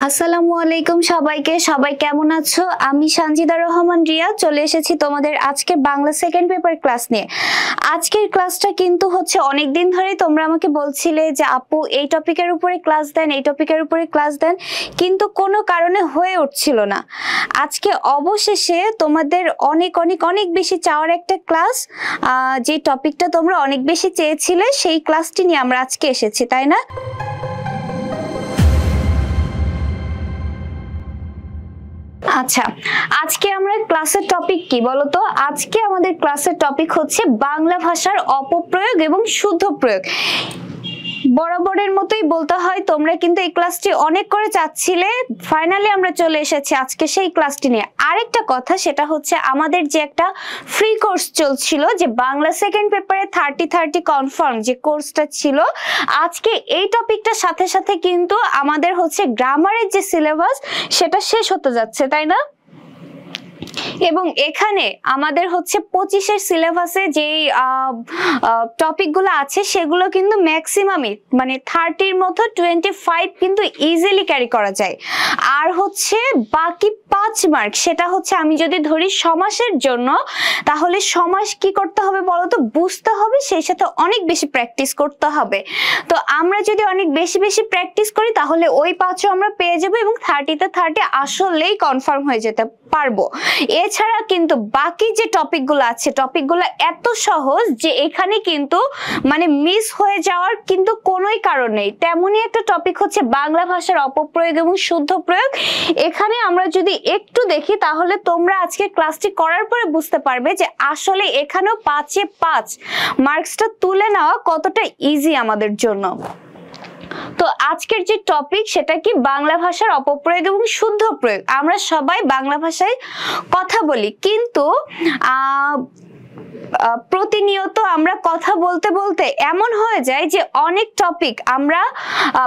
আসসালামু আলাইকুম সবাইকে। সবাই কেমন আছো? আমি সানজিদা রহমান রিয়া চলে এসেছি তোমাদের আজকে বাংলা সেকেন্ড পেপার ক্লাস নিয়ে। আজকের ক্লাসটা কিন্তু হচ্ছে অনেকদিন ধরে তোমরা আমাকে বলছিলে যে আপু এই টপিকের উপরে ক্লাস দেন, এই টপিকের উপরে ক্লাস দেন, কিন্তু কোনো কারণে হয়ে উঠছিল না। আজকে অবশেষে তোমাদের অনেক অনেক অনেক বেশি চাওয়ার একটা ক্লাস, যে টপিকটা তোমরা অনেক বেশি চেয়েছিলে সেই ক্লাসটি নিয়ে আমরা আজকে এসেছি, তাই না? আচ্ছা, আজকে আমরা ক্লাসের টপিক কি বলতো? আজকে আমাদের ক্লাসের টপিক হচ্ছে বাংলা ভাষার অপপ্রয়োগ এবং শুদ্ধ প্রয়োগ। বরাবরের মতোই বলতে হয়, তোমরা কিন্তু এই ক্লাসটি অনেক করে চাচ্ছিলে, ফাইনালি আমরা চলে এসেছি আজকে সেই ক্লাসটি নিয়ে। আরেকটা কথা, সেটা হচ্ছে আমাদের যে একটা ফ্রি কোর্স চলছিল, যে বাংলা সেকেন্ড পেপারে 30-30 কনফার্ম যে কোর্সটা ছিল, আজকে এই টপিকটার সাথে সাথে কিন্তু আমাদের হচ্ছে গ্রামারের যে সিলেবাস সেটা শেষ হতে যাচ্ছে, তাই না? এবং এখানে আমাদের হচ্ছে 25-এর সিলেবাসে যে টপিকগুলো আছে সেগুলো কিন্তু ম্যাক্সিমামই মানে 30-র মতো 25 কিন্তু ইজিলি ক্যারি করা যায়। আর হচ্ছে বাকি 5 মার্ক, সেটা হচ্ছে আমি যদি ধরি সমাসের জন্য, তাহলে সমাস কি করতে হবে বলতো? বুঝতে হবে, সেই সাথে অনেক বেশি প্র্যাকটিস করতে হবে। তো আমরা যদি অনেক বেশি বেশি প্র্যাকটিস করি তাহলে ওই 5ও আমরা পেয়ে যাবো এবং 30-তে 30 আসলেই কনফার্ম হয়ে যেতে পারবো। এছাড়া কিন্তু বাকি যে টপিকগুলো আছে, টপিকগুলো এত সহজ যে এখানে কিন্তু মানে মিস হয়ে যাওয়ার কিন্তু কোনোই কারণ নেই। তেমনই একটা টপিক হচ্ছে বাংলা ভাষার অপপ্রয়োগ এবং শুদ্ধ প্রয়োগ। এখানে আমরা যদি একটু দেখি তাহলে তোমরা আজকে ক্লাসটি করার পরে বুঝতে পারবে যে আসলে এখানেও 5-এ 5 মার্কসটা তুলে নেওয়া কতটা ইজি আমাদের জন্য। তো আজকের যে টপিক সেটা কি? বাংলা ভাষার অপপ্রয়োগ এবং শুদ্ধ প্রয়োগ। আমরা সবাই বাংলা ভাষায় কথা বলি, কিন্তু প্রতিনিয়ত আমরা কথা বলতে বলতে এমন হয়ে যায় যে অনেক টপিক আমরা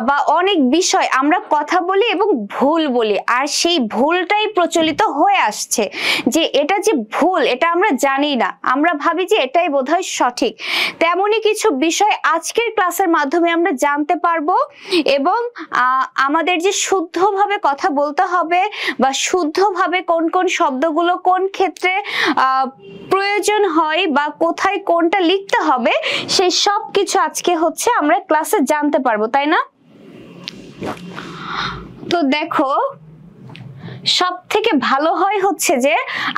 বা অনেক বিষয় আমরা কথা বলি এবং ভুল বলি, আর সেই ভুলটাই প্রচলিত হয়ে আসছে যে এটা যে ভুল এটা আমরা জানি না, আমরা ভাবি যে এটাই বোধহয় সঠিক। তেমনই কিছু বিষয় আজকের ক্লাসের মাধ্যমে আমরা জানতে পারবো এবং আমাদের যে শুদ্ধভাবে কথা বলতে হবে বা শুদ্ধভাবে কোন কোন শব্দগুলো কোন ক্ষেত্রে প্রয়োজন হয় বা কোথায় কোনটা লিখতে হবে, সেই সব কিছু আজকে হচ্ছে আমরা ক্লাসে জানতে পারবো, তাই না? তো দেখো, সব থেকে ভালো হয় হচ্ছে যে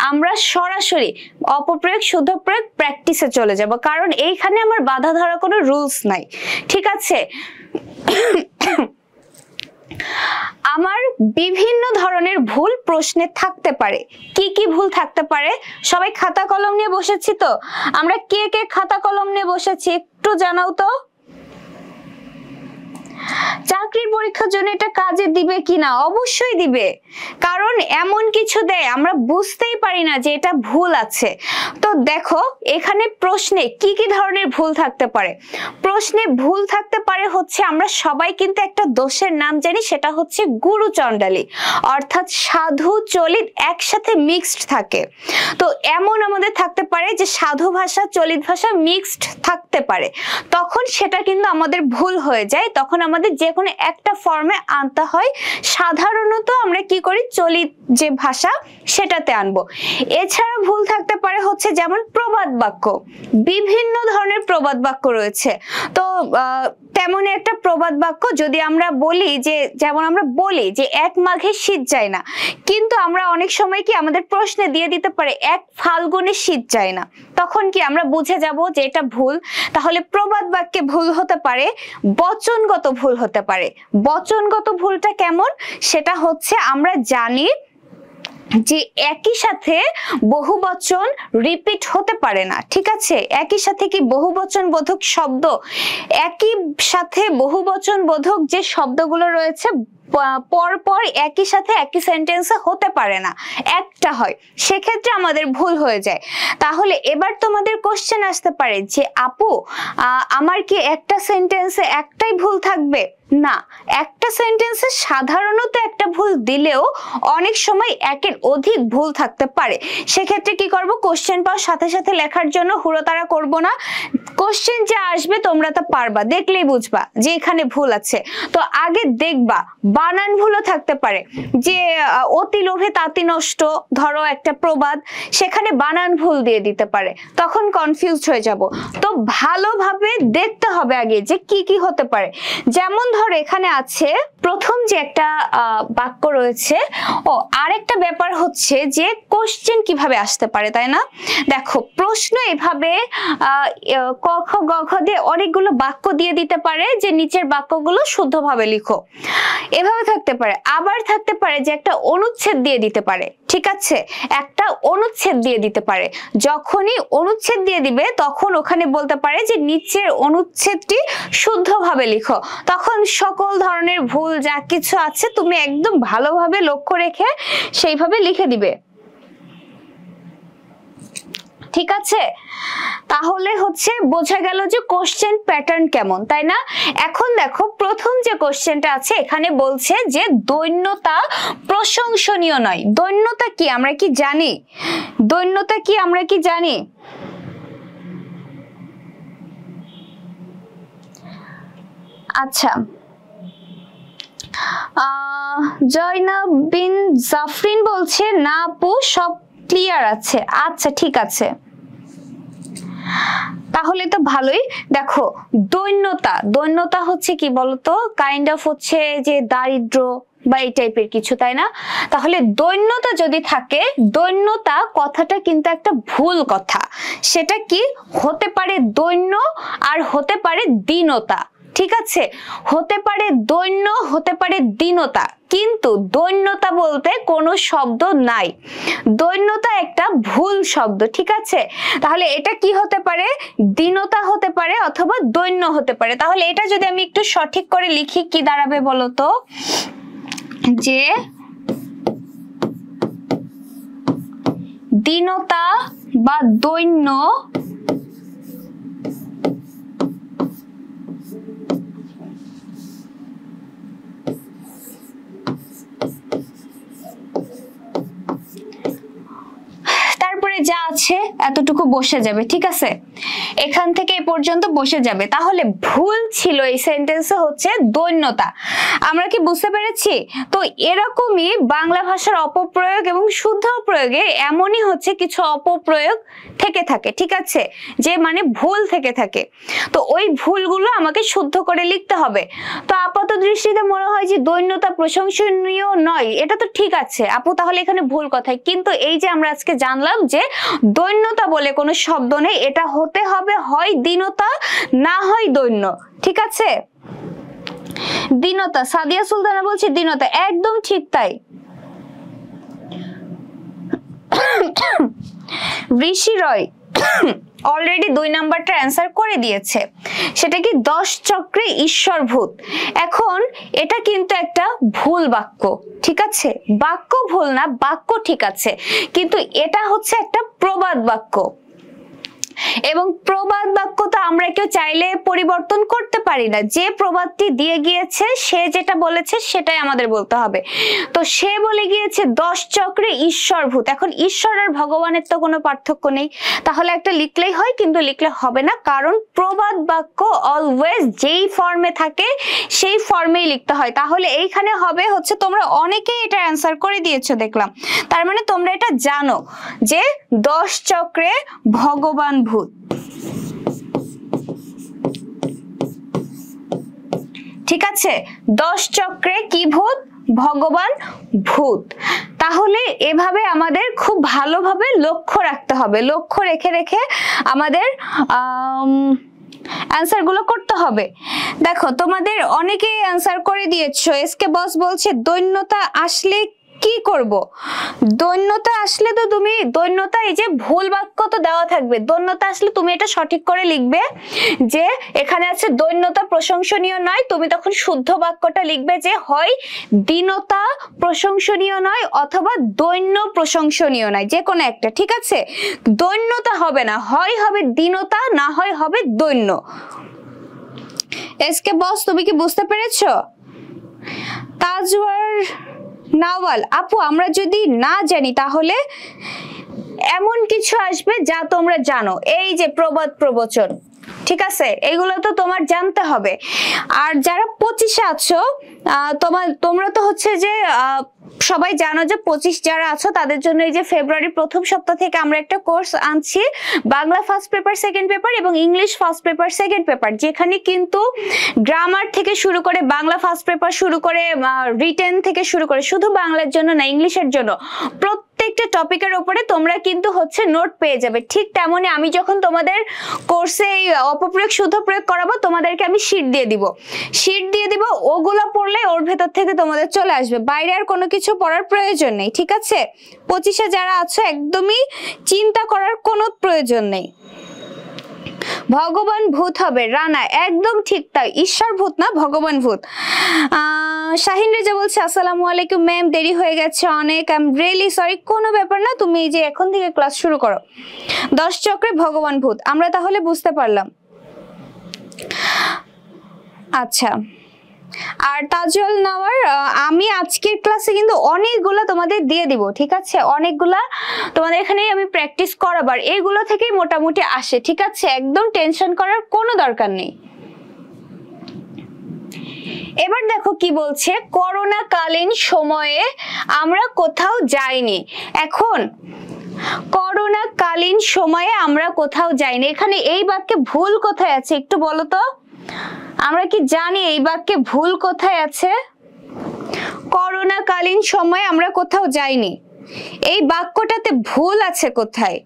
আমরা সরাসরি অপপ্রয়োগ শুদ্ধ প্রয়োগ প্র্যাকটিসে চলে যাব, কারণ এইখানে আমার বাধা ধরা কোনো রুলস নাই, ঠিক আছে? আমার বিভিন্ন ধরনের ভুল প্রশ্নে থাকতে পারে। কি কি ভুল থাকতে পারে? সবাই খাতা কলম নিয়ে বসেছি তো? আমরা কে কে খাতা কলম নিয়ে বসেছি একটু জানাও তো। চাকরির পরীক্ষার জন্য এটা কাজে দিবে কিনা? অবশ্যই দিবে, কারণ এমন কিছু দেয় আমরা বুঝতেই পারি না যে এটা ভুল আছে। তো দেখো এখানে প্রশ্নে কি কি ধরনের ভুল থাকতে পারে। প্রশ্নে ভুল থাকতে পারে হচ্ছে, আমরা সবাই কিন্তু একটা দোষের নাম জানি, সেটা হচ্ছে গুরু চণ্ডালী, অর্থাৎ সাধু চলিত একসাথে মিক্সড থাকে। তো এমন আমাদের থাকতে পারে যে সাধু ভাষা চলিত ভাষা মিক্সড থাকতে পারে, তখন সেটা কিন্তু আমাদের ভুল হয়ে যায়, তখন আমাদের যে কোনো একটা ফর্মে আনতে হয়। সাধারণত আমরা কি করি? চলিত যে ভাষা সেটাতে আনবো। এছাড়া ভুল থাকতে পারে হচ্ছে যেমন প্রবাদ বাক্য, বিভিন্ন ধরনের প্রবাদ বাক্য রয়েছে। তো তেমন একটা প্রবাদ বাক্য যদি আমরা বলি যে, যেমন আমরা বলি যে 1 মাঘে শীত যায় না, কিন্তু আমরা অনেক সময় কি আমাদের প্রশ্নে দিয়ে দিতে পারে 1 ফাল্গুনে শীত যায় না, তখন কি আমরা বুঝে যাব যে এটা ভুল। তাহলে প্রবাদ বাক্যে ভুল হতে পারে, বচনগত ভুল হতে পারে। বচনগত ভুলটা কেমন? সেটা হচ্ছে আমরা জানি যে একই সাথে বহুবচন রিপিট হতে পারে না, ঠিক আছে? একই সাথে কি বহুবচন বোধক শব্দ, একই সাথে বহুবচন বোধক যে শব্দগুলো রয়েছে পর পর একই সাথে একই সেন্টেন্সে হতে পারে না, একটা হয়, সেক্ষেত্রে আমাদের ভুল হয়ে যায়। তাহলে এবার তোমাদের কোশ্চেন আসতে পারে যে আপু আমার কি একটা সেন্টেন্সে একটাই ভুল থাকবে? না, একটা সেন্টেন্সে সাধারণত একটা ভুল ভুল দিলেও অনেক সময় একের অধিক ভুল থাকতে পারে। সেক্ষেত্রে কি করব, কোশ্চেন পাওয়ার সাথে সাথে লেখার জন্য হুড়োতাড়া করব না। কোশ্চেন যে আসবে তোমরা তা পারবা, দেখলেই বুঝবা যে এখানে ভুল আছে। তো আগে দেখবা, বানান ভুলও থাকতে পারে, যে অতি লোভে তাঁতি নষ্ট, ধরো একটা প্রবাদ, সেখানে বানান ভুল দিয়ে দিতে পারে, তখন কনফিউজড হয়ে যাব। তো ভালোভাবে দেখতে হবে আগে যে কি কি হতে পারে। যেমন ধরো এখানে আছে প্রথম যে একটা বাক্য রয়েছে, ও আরেকটা ব্যাপার হচ্ছে যে কোশ্চেন কিভাবে আসতে পারে, তাই না? দেখো প্রশ্ন এভাবে ক খ গ ঘ দিয়ে অনেকগুলো বাক্য দিয়ে দিতে পারে যে নিচের বাক্যগুলো শুদ্ধভাবে লিখো, এভাবে থাকতে পারে। আবার থাকতে পারে যে একটা অনুচ্ছেদ দিয়ে দিতে পারে, ঠিক আছে, একটা অনুচ্ছেদ দিয়ে দিতে পারে। যখনই অনুচ্ছেদ দিয়ে দিবে তখন ওখানে বলতে পারে যে নিচের অনুচ্ছেদটি শুদ্ধভাবে লিখো। তখন সকল ধরনের ভুল যা কিছু আছে তুমি একদম ভালোভাবে লক্ষ্য রেখে সেইভাবে লিখে দিবে, ঠিক আছে? তাহলে হচ্ছে বোঝা গেল যে কোশ্চেন প্যাটার্ন কেমন, তাই না? এখন দেখো প্রথম যে কোশ্চেনটা আছে এখানে বলছে যে দৈন্যতা প্রশংসনীয় নয়। দৈন্যতা কি আমরা কি জানি? দৈন্যতা কি আমরা কি জানি? আচ্ছা, জয়নাব বিন জাফরিন বলছে না আপু সব ক্লিয়ার আছে। আচ্ছা ঠিক আছে, তাহলে তো ভালোই। দেখো দৈন্যতা, দৈন্যতা হচ্ছে কি বলতো, কাইন্ড অফ হচ্ছে যে দারিদ্র বা এই টাইপের কিছু, তাই না? তাহলে দৈন্যতা যদি থাকে, দৈন্যতা কথাটা কিন্তু একটা ভুল কথা। সেটা কি হতে পারে, দৈন্য আর হতে পারে দীনতা, ঠিক আছে? হতে পারে দৈন্য, হতে পারে দীনতা, কিন্তু দৈন্যতা বলতে কোনো শব্দ নাই। দৈন্যতা একটা ভুল শব্দ, ঠিক আছে? তাহলে এটা কি হতে পারে, দীনতা হতে পারে অথবা দৈন্য হতে পারে। তাহলে এটা যদি আমি একটু সঠিক করে লিখি কি দাঁড়াবে বলতো, যে দীনতা বা দৈন্য যা আছে এতটুকু বসে যাবে, ঠিক আছে? এখান থেকে এ পর্যন্ত বসে যাবে। তাহলে ভুল ছিল এই সেন্টেন্সে হচ্ছে দৈন্যতা। আমরা কি বুঝতে পেরেছি? তো এরকমই বাংলা ভাষার অপপ্রয়োগ এবং শুদ্ধ প্রয়োগে এমনই হচ্ছে কিছু অপপ্রয়োগ থেকে থাকে, ঠিক আছে, যে মানে ভুল থেকে থাকে। তো ওই ভুলগুলো আমাকে শুদ্ধ করে লিখতে হবে। তো আপাত দৃষ্টিতে মনে হয় যে দৈন্যতা প্রশংসনীয় নয়, এটা তো ঠিক আছে আপু, তাহলে এখানে ভুল কথাই। কিন্তু এই যে আমরা আজকে জানলাম যে দৈন্যতা বলে কোনো শব্দ নেই, এটা হতে হবে হয় দীনতা না হয় দৈন্য, ঠিক আছে? দীনতা, সাদিয়া সুলতানা বলছে দীনতা, একদম ঠিক তাই। ঋষি রয় অলরেডি 2 নাম্বারটা অ্যান্সার করে দিয়েছে। সেটা কি 10 চক্রে ঈশ্বরভূত। এখন এটা কিন্তু একটা ভুল বাক্য, ঠিক আছে? বাক্য ভুল না, বাক্য ঠিক আছে, কিন্তু এটা হচ্ছে একটা প্রবাদ বাক্য। এবং প্রবাদ বাক্য তো আমরা কেউ চাইলে পরিবর্তন করতে পারি না। যে প্রবাদটি দিয়ে গিয়েছে, সে যেটা বলেছে সেটাই আমাদের বলতে হবে। তো সে বলে গিয়েছে 10 চক্রে ঈশ্বরভূত। এখন ঈশ্বর আর ভগবানের তো কোনো পার্থক্য নেই, তাহলে একটা লিখলেই হয়, কিন্তু লিখলে হবে না, কারণ প্রবাদ বাক্য অলওয়েজ যেই ফর্মে থাকে সেই ফর্মেই লিখতে হয়। তাহলে এইখানে হবে হচ্ছে, তোমরা অনেকেই এটা অ্যান্সার করে দিয়েছো দেখলাম, তার মানে তোমরা এটা জানো যে 10 চক্রে ভগবান ভূত, ঠিক আছে? 10 চক্রে কি ভূত? ভগবান ভূত। তাহলে এভাবে আমাদের খুব ভালোভাবে লক্ষ্য রাখতে হবে, লক্ষ্য রেখে রেখে আমাদের অ্যান্সার গুলো করতে হবে। দেখো তোমাদের অনেকেই অ্যান্সার করে দিয়েছো। এসকে বস বলছে দৈন্যতা আসলে কি করব? দৈন্যতা আসলে তো তুমি দৈন্যতা, এই যে ভুল বাক্য তো দেওয়া থাকবে, দৈন্যতা আসলে তুমি এটা সঠিক করে লিখবে যে এখানে আছে দৈন্যতা প্রশংসনীয় নয়, তুমি তখন শুদ্ধ বাক্যটা লিখবে যে হয় দীনতা প্রশংসনীয় নয় অথবা দৈন্য প্রশংসনীয় নয়, যে কোনো একটা, ঠিক আছে? দৈন্যতা হবে না, হয় হবে দীনতা, না হয় হবে দৈন্য। এসকে বস তুমি কি বুঝতে পেরেছো? তাজওয়ার নাওয়াল আপু, আমরা যদি না জানি তাহলে এমন কিছু আসবে যা তোমরা জানো, এই যে প্রবাদ প্রবচন, ঠিক আছে, এগুলো তো তোমার জানতে হবে। আর যারা 25-এ আছো, তোমরা তো হচ্ছে যে সবাই জানো যে 25 যারা আছো তাদের জন্য এই যে ফেব্রুয়ারির প্রথম সপ্তাহ থেকে আমরা একটা কোর্স আনছি, Bangla first paper, second paper এবং English first paper, second paper, যেখানে কিন্তু গ্রামার থেকে শুরু করে বাংলা ফার্স্ট পেপার শুরু করে রিটেন থেকে শুরু করে, শুধু বাংলার জন্য না, ইংলিশের জন্য প্রত্যেকটা টপিকের উপরে তোমরা কিন্তু হচ্ছে নোট পেয়ে যাবে। ঠিক তেমনি আমি যখন তোমাদের কোর্সে এই অপপ্রয়োগ শুদ্ধ প্রয়োগ করাবো, তোমাদেরকে আমি শীট দিয়ে দিব, ওগুলো পড়লে ওর ভেতর থেকে তোমাদের চলে আসবে, বাইরে আর কোনো কিছু পড়ার প্রয়োজন নেই, ঠিক আছে? 25-এ যারা আছো একদমই চিন্তা করার কোনো প্রয়োজন নেই। ভগবান ভূত হবে রানা, একদম ঠিক তাই, ঈশ্বর ভূত না, ভগবান ভূত। শাহিন রেজা বলছে আসসালামু আলাইকুম ম্যাম, দেরি হয়ে গেছে অনেক, আই এম রিয়েলি সরি। কোনো ব্যাপার না, তুমি এই যে এখন থেকে ক্লাস শুরু করো। 10 চক্রে ভগবান ভূত, আমরা তাহলে বুঝতে পারলাম। আচ্ছা, আর তাজুল নাওয়ার, আমি আজকের ক্লাসে কিন্তু অনেকগুলা তোমাদের দিয়ে দিব, ঠিক আছে? অনেকগুলা তোমাদের এখানে আমি প্র্যাকটিস করাবার, এইগুলো থেকেই মোটামুটি আসে, ঠিক আছে? একদম টেনশন করার কোনো দরকার নেই। এবার দেখো কি বলছে, করোনা কালীন সময়ে আমরা কোথাও যাইনি। এখন করোনা কালীন সময়ে আমরা কোথাও যাইনি, এখানে এই বাক্যে ভুল কোথায় আছে একটু বলো তো? আমরা কি জানি এই বাক্যে ভুল কোথায় আছে? করোনা কালীন সময়ে আমরা কোথাও যাইনি, এই বাক্যটাতে ভুল আছে কোথায়?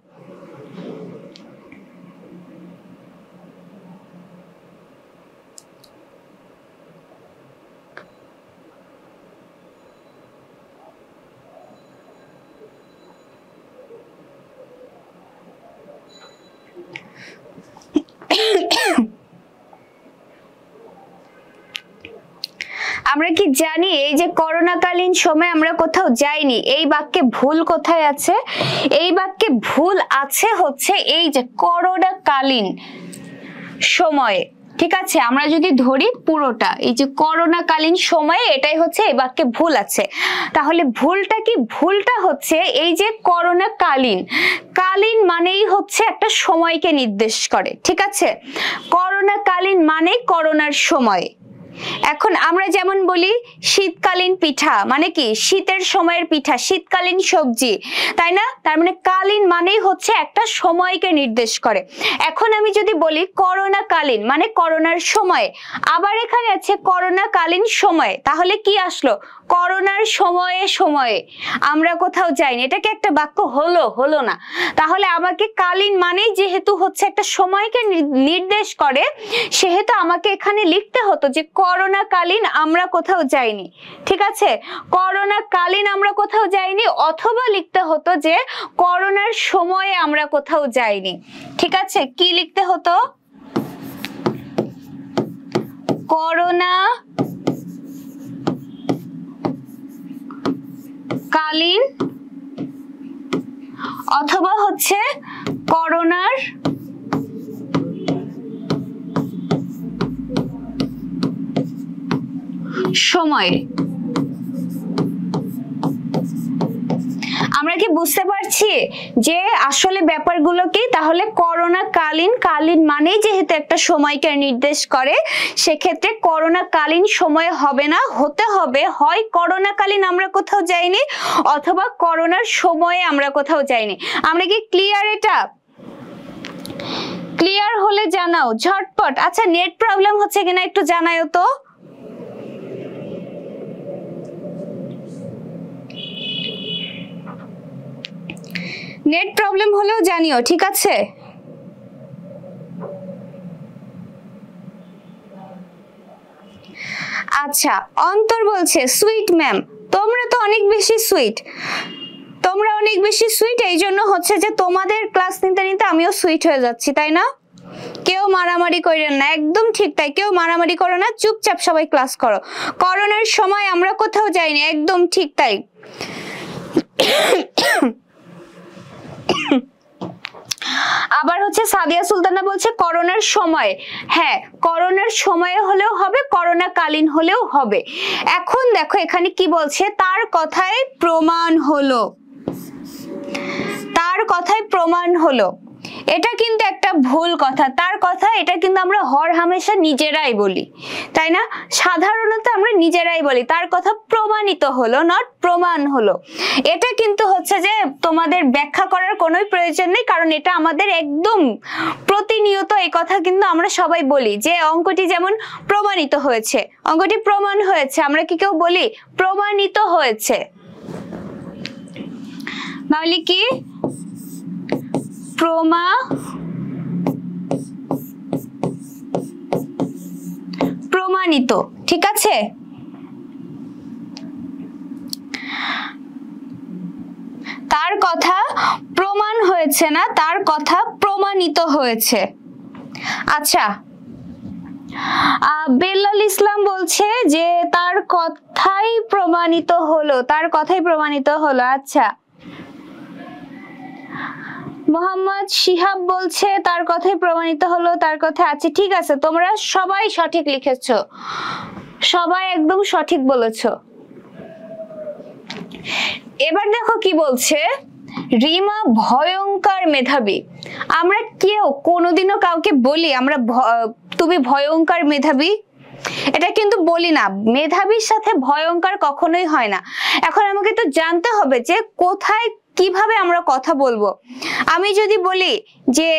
আমরা কি জানি এই যে করোনাকালীন সময় আমরা কোথাও যাইনি, এই বাক্যে ভুল কোথায় আছে? এই বাক্যে ভুল আছে হচ্ছে এই যে করোনাকালীন সময়ে, ঠিক আছে? আমরা যদি ধরি পুরোটা, এই যে করোনাকালীন সময়ে, এটাই হচ্ছে এই বাক্যে ভুল আছে। তাহলে ভুলটা কি? ভুলটা হচ্ছে এই যে করোনাকালীন, কালীন মানেই হচ্ছে একটা সময়কে নির্দেশ করে, ঠিক আছে? করোনাকালীন মানে করোনার সময়। এখন আমরা যেমন বলি শীতকালীন পিঠা, মানে কি শীতের সময়ের পিঠা, শীতকালীন সবজি, তাই না? তার মানে কালীন মানেই হচ্ছে একটা সময়কে নির্দেশ করে। এখন আমি যদি বলি করোনাকালীন মানে করোনার সময়, আবার এখানে আছে করোনাকালীন সময়, তাহলে কি আসলো? করোনার সময়ে সময়ে আমরা কোথাও যাইনি, এটা কি একটা বাক্য হলো? হলো না। তাহলে আমাকে কালীন মানেই যেহেতু হচ্ছে একটা সময়কে নির্দেশ করে, সেহেতু আমাকে এখানে লিখতে হতো যে করোনাকালীন আমরা কোথাও যাইনি, ঠিক আছে? করোনাকালীন আমরা কোথাও যাইনি, অথবা লিখতে হতো যে করোনার সময়ে আমরা কোথাও যাইনি, ঠিক আছে? কি লিখতে হতো? করোনা কালীন অথবা হচ্ছে করোনার সময়ে। আমরা কি বুঝতে পারছি যে আসলে ব্যাপারগুলো কি? তাহলে করোনা কালীন, কালীন মানেই যেহেতু একটা সময়কে নির্দেশ করে, সেক্ষেত্রে করোনা কালীন সময় হবে না, হতে হবে হয় করোনা কালীন আমরা কোথাও যাইনি, অথবা করোনার সময়ে আমরা কোথাও যাইনি। আমরা কি ক্লিয়ার? এটা ক্লিয়ার হলে জানাও ঝটপট। আচ্ছা, নেট প্রবলেম হচ্ছে কিনা একটু জানাও তো। নেট প্রবলেম হলেও জানিও, ঠিক আছে? আচ্ছা, অন্তর বলছে সুইট ম্যাম, তোমরা তো অনেক বেশি সুইট, তোমরা অনেক বেশি সুইট, এই জন্য হচ্ছে যে তোমাদের ক্লাস নিতে নিতে আমিও সুইট হয়ে যাচ্ছি, তাই না? কেউ মারামারি করেন না, একদম ঠিক তাই, কেউ মারামারি করো না, চুপচাপ সবাই ক্লাস করো। করোনার সময় আমরা কোথাও যাইনি, একদম ঠিক তাই। আবার হচ্ছে সাদিয়া সুলতানা বলছে করোনার সময়, হ্যাঁ করোনার সময়ে হলেও হবে, করোনাকালীন হলেও হবে। এখন দেখো এখানে কি বলছে, তার কথায় প্রমাণ হলো, তার কথায় প্রমাণ হলো, এটা কিন্তু একটা ভুল কথা। তার কথা এটা কিন্তু আমরা হর হামেশা নিজেরাই বলি, তাই না? সাধারণত আমরা নিজেরাই বলি তার কথা প্রমাণিত হলো, নট প্রমাণ হলো। এটা কিন্তু হচ্ছে যে তোমাদের ব্যাখ্যা করার কোনো প্রয়োজন নেই, কারণ এটা আমাদের একদম প্রতিনিয়ত এই কথা কিন্তু আমরা সবাই বলি যে অঙ্কটি যেমন প্রমাণিত হয়েছে, অঙ্কটি প্রমাণ হয়েছে, আমরা কি কেউ বলি প্রমাণিত হয়েছে? তাহলে কি প্রমাণিত, ঠিক আছে? তার কথা প্রমাণ হয়েছে না, তার কথা প্রমাণিত হয়েছে। আচ্ছা, বেল্লাল ইসলাম বলছে যে তার কথাই প্রমাণিত হলো, তার কথাই প্রমাণিত হলো। আচ্ছা, মোহাম্মদ শিহাব বলছে তার কথাই প্রমাণিত হলো, তার কথা আছে। ঠিক আছে, তোমরা সবাই সঠিক লিখেছো, সবাই একদম সঠিক বলেছো। এবার দেখো কি বলছে, রিমা ভয়ঙ্কর মেধাবী। আমরা কেউ কোনোদিনও কাউকে বলি আমরা তুমি ভয়ঙ্কর মেধাবী? এটা কিন্তু বলি না, মেধাবীর সাথে ভয়ঙ্কর কখনোই হয় না। এখন আমাকে তো জানতে হবে যে কোথায় কিভাবে আমরা কথা বলবো। আমি যদি বলি যে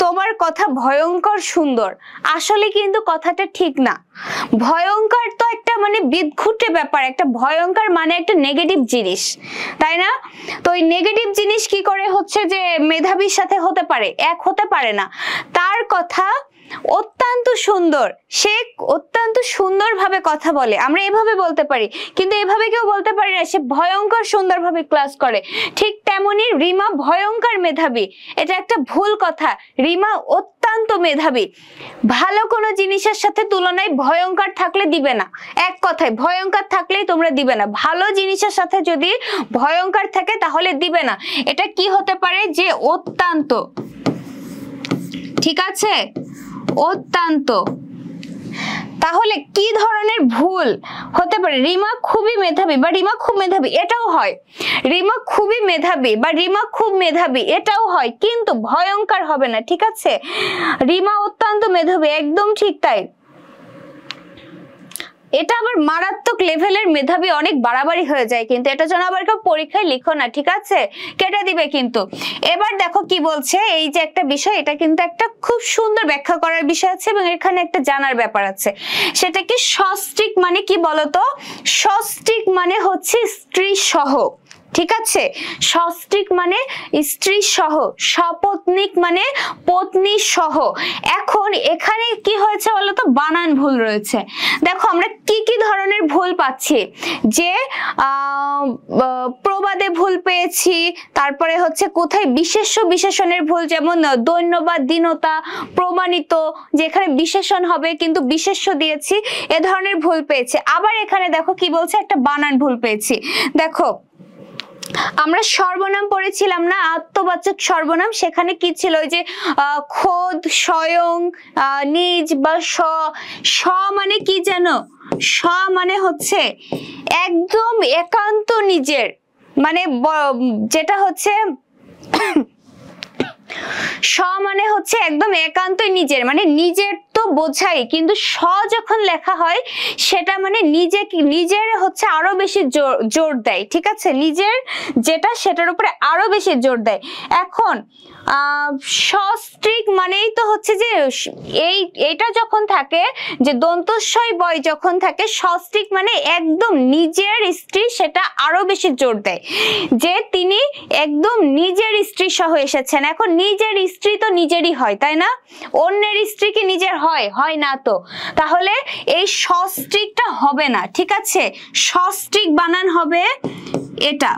তোমার কথা ভয়ঙ্কর সুন্দর, আসলে কিন্তু কথাটা ঠিক না। ভয়ঙ্কর তো একটা মানে বিদঘুটে ব্যাপার, একটা ভয়ঙ্কর মানে একটা নেগেটিভ জিনিস, তাই না? তো এই নেগেটিভ জিনিস কি করে হচ্ছে যে মেধাবীর সাথে হতে পারে? এক হতে পারে না। তার কথা অত্যন্ত সুন্দর, সে অত্যন্ত সুন্দর ভাবে কথা বলে, আমরা এভাবে বলতে পারি, কিন্তু এভাবে কেউ বলতে পারি না সে ভয়ঙ্কর সুন্দর ভাবে ক্লাস করে। ঠিক তেমনি রিমা ভয়ঙ্কর মেধাবী, এটা একটা ভুল কথা। রিমা অত্যন্ত মেধাবী। ভালো কোনো জিনিসের সাথে তুলনায় ভয়ঙ্কর থাকলে দিবে না, এক কথায় ভয়ঙ্কর থাকলেই তোমরা দিবে না। ভালো জিনিসের সাথে যদি ভয়ঙ্কর থাকে তাহলে দিবে না। এটা কি হতে পারে যে অত্যন্ত, ঠিক আছে, অত্যন্ত। তাহলে কি ধরনের ভুল হতে পারে? রিমা খুবই মেধাবী বা রিমা খুব মেধাবী, এটাও হয়। রিমা খুবই মেধাবী বা রিমা খুব মেধাবী, এটাও হয়, কিন্তু ভয়ঙ্কর হবে না, ঠিক আছে? রিমা অত্যন্ত মেধাবী, একদম ঠিক তাই। এটা আবার মারাত্মক লেভেলের মেধাবী, অনেক বাড়াবাড়ি হয়ে যায়, কিন্তু এটা যেন আবার কেউ পরীক্ষায় লিখো না, ঠিক আছে? কেটে দিবে কিন্তু। এবার দেখো কি বলছে, এই যে একটা বিষয়, এটা কিন্তু একটা খুব সুন্দর ব্যাখ্যা করার বিষয় আছে এবং এখানে একটা জানার ব্যাপার আছে। সেটা কি সস্ত্রীক মানে কি বলতো? সস্ত্রীক মানে হচ্ছে স্ত্রী সহ, ঠিক আছে? সস্ত্রীক মানে স্ত্রী সহ, সপত্নীক মানে পত্নী সহ। এখন এখানে কি হয়েছে বলতো? বানান ভুল রয়েছে। দেখো আমরা কি কি ধরনের ভুল পাচ্ছি, যে প্রবাদে ভুল পেয়েছি, তারপরে হচ্ছে কোথায় বিশেষ্য বিশেষণের ভুল, যেমন দৈন্য বা দীনতা, প্রমাণিত, যেখানে বিশেষণ হবে কিন্তু বিশেষ্য দিয়েছি, এ ধরনের ভুল পেয়েছি। আবার এখানে দেখো কি বলছে, একটা বানান ভুল পেয়েছি। দেখো আমরা সর্বনাম পড়েছিলাম না, আত্মবাচক সর্বনাম, সেখানে কি ছিল? ওই যে খোদ, স্বয়ং, নিজ বা স মানে কি জানো? স মানে হচ্ছে একদম একান্ত নিজের, মানে যেটা হচ্ছে স মানে হচ্ছে একদম একান্তই নিজের, মানে নিজের তো বোঝাই, কিন্তু স যখন লেখা হয় সেটা মানে নিজের হচ্ছে আরো বেশি জোর দেয়, ঠিক আছে? নিজের যেটা সেটার উপরে আরো বেশি জোর দেয়। এখন সস্ত্রীক মানেই তো হচ্ছে যে এইটা যখন থাকে, যে দন্তস্বই বয় যখন থাকে, সস্ত্রীক মানে একদম নিজের স্ত্রী, সেটা আরো বেশি জোর দেয় যে তিনি একদম নিজের স্ত্রী সহ এসেছেন। এখন নিজের স্ত্রী তো নিজেরই হয়, তাই না? অন্যের স্ত্রী কি নিজের হয়? হয় না তো। তাহলে এই সস্ত্রীকটা হবে না, ঠিক আছে? সস্ত্রীক বানান হবে এটা।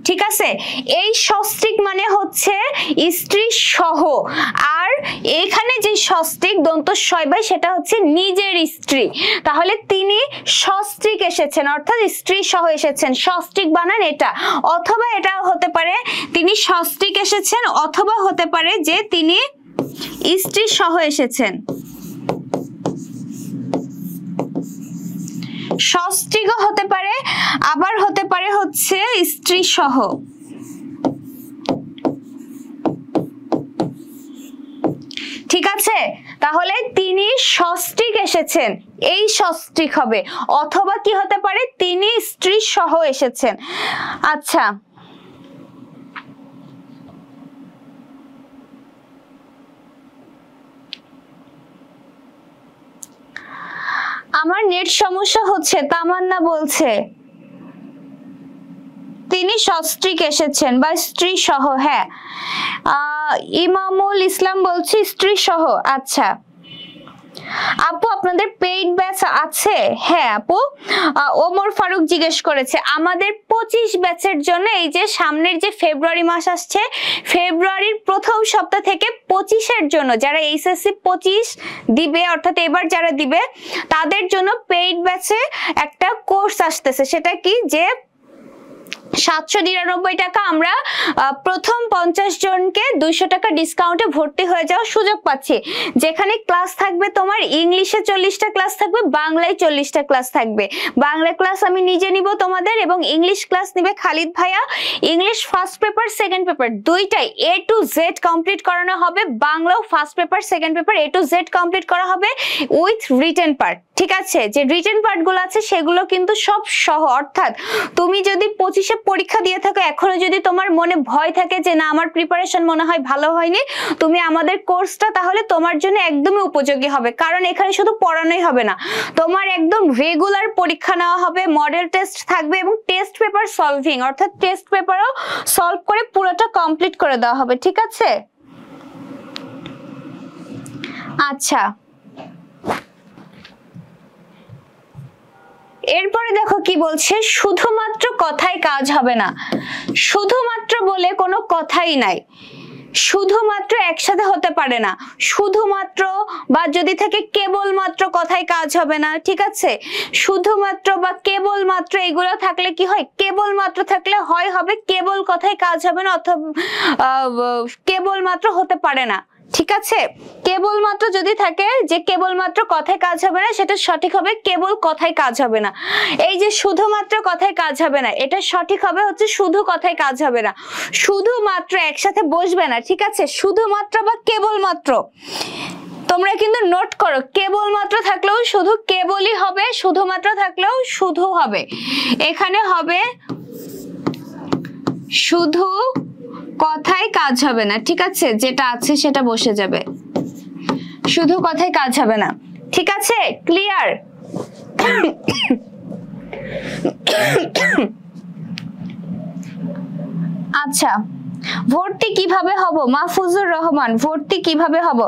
ঠিক আছে, এই সস্ত্রীক মানে হচ্ছে স্ত্রী সহ, আর এখানে যে সস্ত্রীক দন্ত শয়বাই সেটা হচ্ছে নিজের স্ত্রী। তাহলে তিনি সস্ত্রীক এসেছেন অর্থাৎ স্ত্রী সহ এসেছেন, সস্ত্রীক বানান এটা। অথবা এটা হতে পারে তিনি সস্ত্রীক এসেছেন, অথবা হতে পারে যে তিনি স্ত্রী সহ এসেছেন। সস্ত্রীকও হতে পারে, আবার হতে পারে হচ্ছে স্ত্রী সহ। ঠিক আছে, তাহলে তিনি সস্ত্রীক এসেছেন, এই সস্ত্রীক হবে। অথবা কি হতে পারে, তিনি স্ত্রী সহ এসেছেন। আচ্ছা, আমার নেট সমস্যা হচ্ছে, তামান্না বলছে তিনি সস্ত্রীক এসেছেন বা স্ত্রী সহ। হ্যাঁ, ইমামুল ইসলাম বলছি স্ত্রী সহ। আচ্ছা আপু, আপনাদের পেইড ব্যাচ আছে? হ্যাঁ আপু, ওমর ফারুক জিজ্ঞেস করেছে আমাদের 25 ব্যাচের জন্য। এই যে সামনের যে ফেব্রুয়ারি মাস আসছে, ফেব্রুয়ারির প্রথম সপ্তাহ থেকে 25-এর জন্য, যারা এইচএসসি 25 দিবে অর্থাৎ এবার যারা দিবে তাদের জন্য পেইড ব্যাচে একটা কোর্স আসতেছে। সেটা কি, যে 799 টাকা আমরা প্রথম 50 জনকে 200 টাকা ডিসকাউন্টে ভর্তি হয়ে যাওয়ার সুযোগ পাচ্ছি, যেখানে ক্লাস থাকবে তোমার ইংলিশে 40টা ক্লাস থাকবে, বাংলায় 40টা ক্লাস থাকবে। বাংলা ক্লাস আমি নিজে নিব তোমাদের, এবং ইংলিশ ক্লাস নিবে খালিদ ভাইয়া। English first paper second paper দুইটাই A to Z কমপ্লিট করানো হবে। বাংলাও first paper second paper A to Z complete করা হবে উইথ রিটেন পার্ট। ঠিক আছে, যে রিটেন পার্ট গুলো আছে সেগুলো কিন্তু সব সহ। অর্থাৎ তুমি যদি 25-এ পরীক্ষা দিয়ে থাকো, এখনো যদি তোমার মনে ভয় থাকে যে না আমার প্রিপারেশন মনে হয় ভালো হয়নি, তুমি আমাদের কোর্সটা তাহলে তোমার জন্য একদমই উপযোগী হবে। কারণ এখানে শুধু পড়ানোই হবে না, তোমার একদম রেগুলার পরীক্ষা নেওয়া হবে, মডেল টেস্ট থাকবে এবং টেস্ট পেপার সলভিং, অর্থাৎ টেস্ট পেপারও সলভ করে পুরোটা কমপ্লিট করে দেওয়া হবে। ঠিক আছে, আচ্ছা এরপরে দেখো কি বলছে, শুধুমাত্র কথায় কাজ হবে না। শুধুমাত্র বলে কোনো কথাই নাই, শুধুমাত্র একসাথে হতে পারে না। শুধুমাত্র বা যদি থাকে কেবলমাত্র কথায় কাজ হবে না। ঠিক আছে, শুধুমাত্র বা কেবলমাত্র এগুলো থাকলে কি হয়, কেবলমাত্র থাকলে হয় হবে, কেবল কথায় কাজ হবে না, অথবা কেবলমাত্র হতে পারে না। ঠিক আছে, কেবলমাত্র যদি থাকে যে কেবলমাত্র কথায় কাজ হবে না, সেটা সঠিক হবে কেবল কথায় কাজ হবে না। এই যে শুধুমাত্র কথায় কাজ হবে না, এটা সঠিক হবে হচ্ছে শুধু কথায় কাজ হবে না। শুধুমাত্র একসাথে বসবে না। ঠিক আছে, শুধুমাত্র বা কেবলমাত্র তোমরা কিন্তু নোট করো, কেবলমাত্র থাকলেও শুধু কেবলই হবে, শুধুমাত্র থাকলেও শুধু হবে। এখানে হবে শুধু কথায় কাজ হবে না। ঠিক আছে, যেটা আছে সেটা বসে যাবে, শুধু কথায় কাজ হবে না। ঠিক আছে, ক্লিয়ার? আচ্ছা, ভর্তি কিভাবে হব? মাহফুজুর রহমান, ভর্তি কিভাবে হব?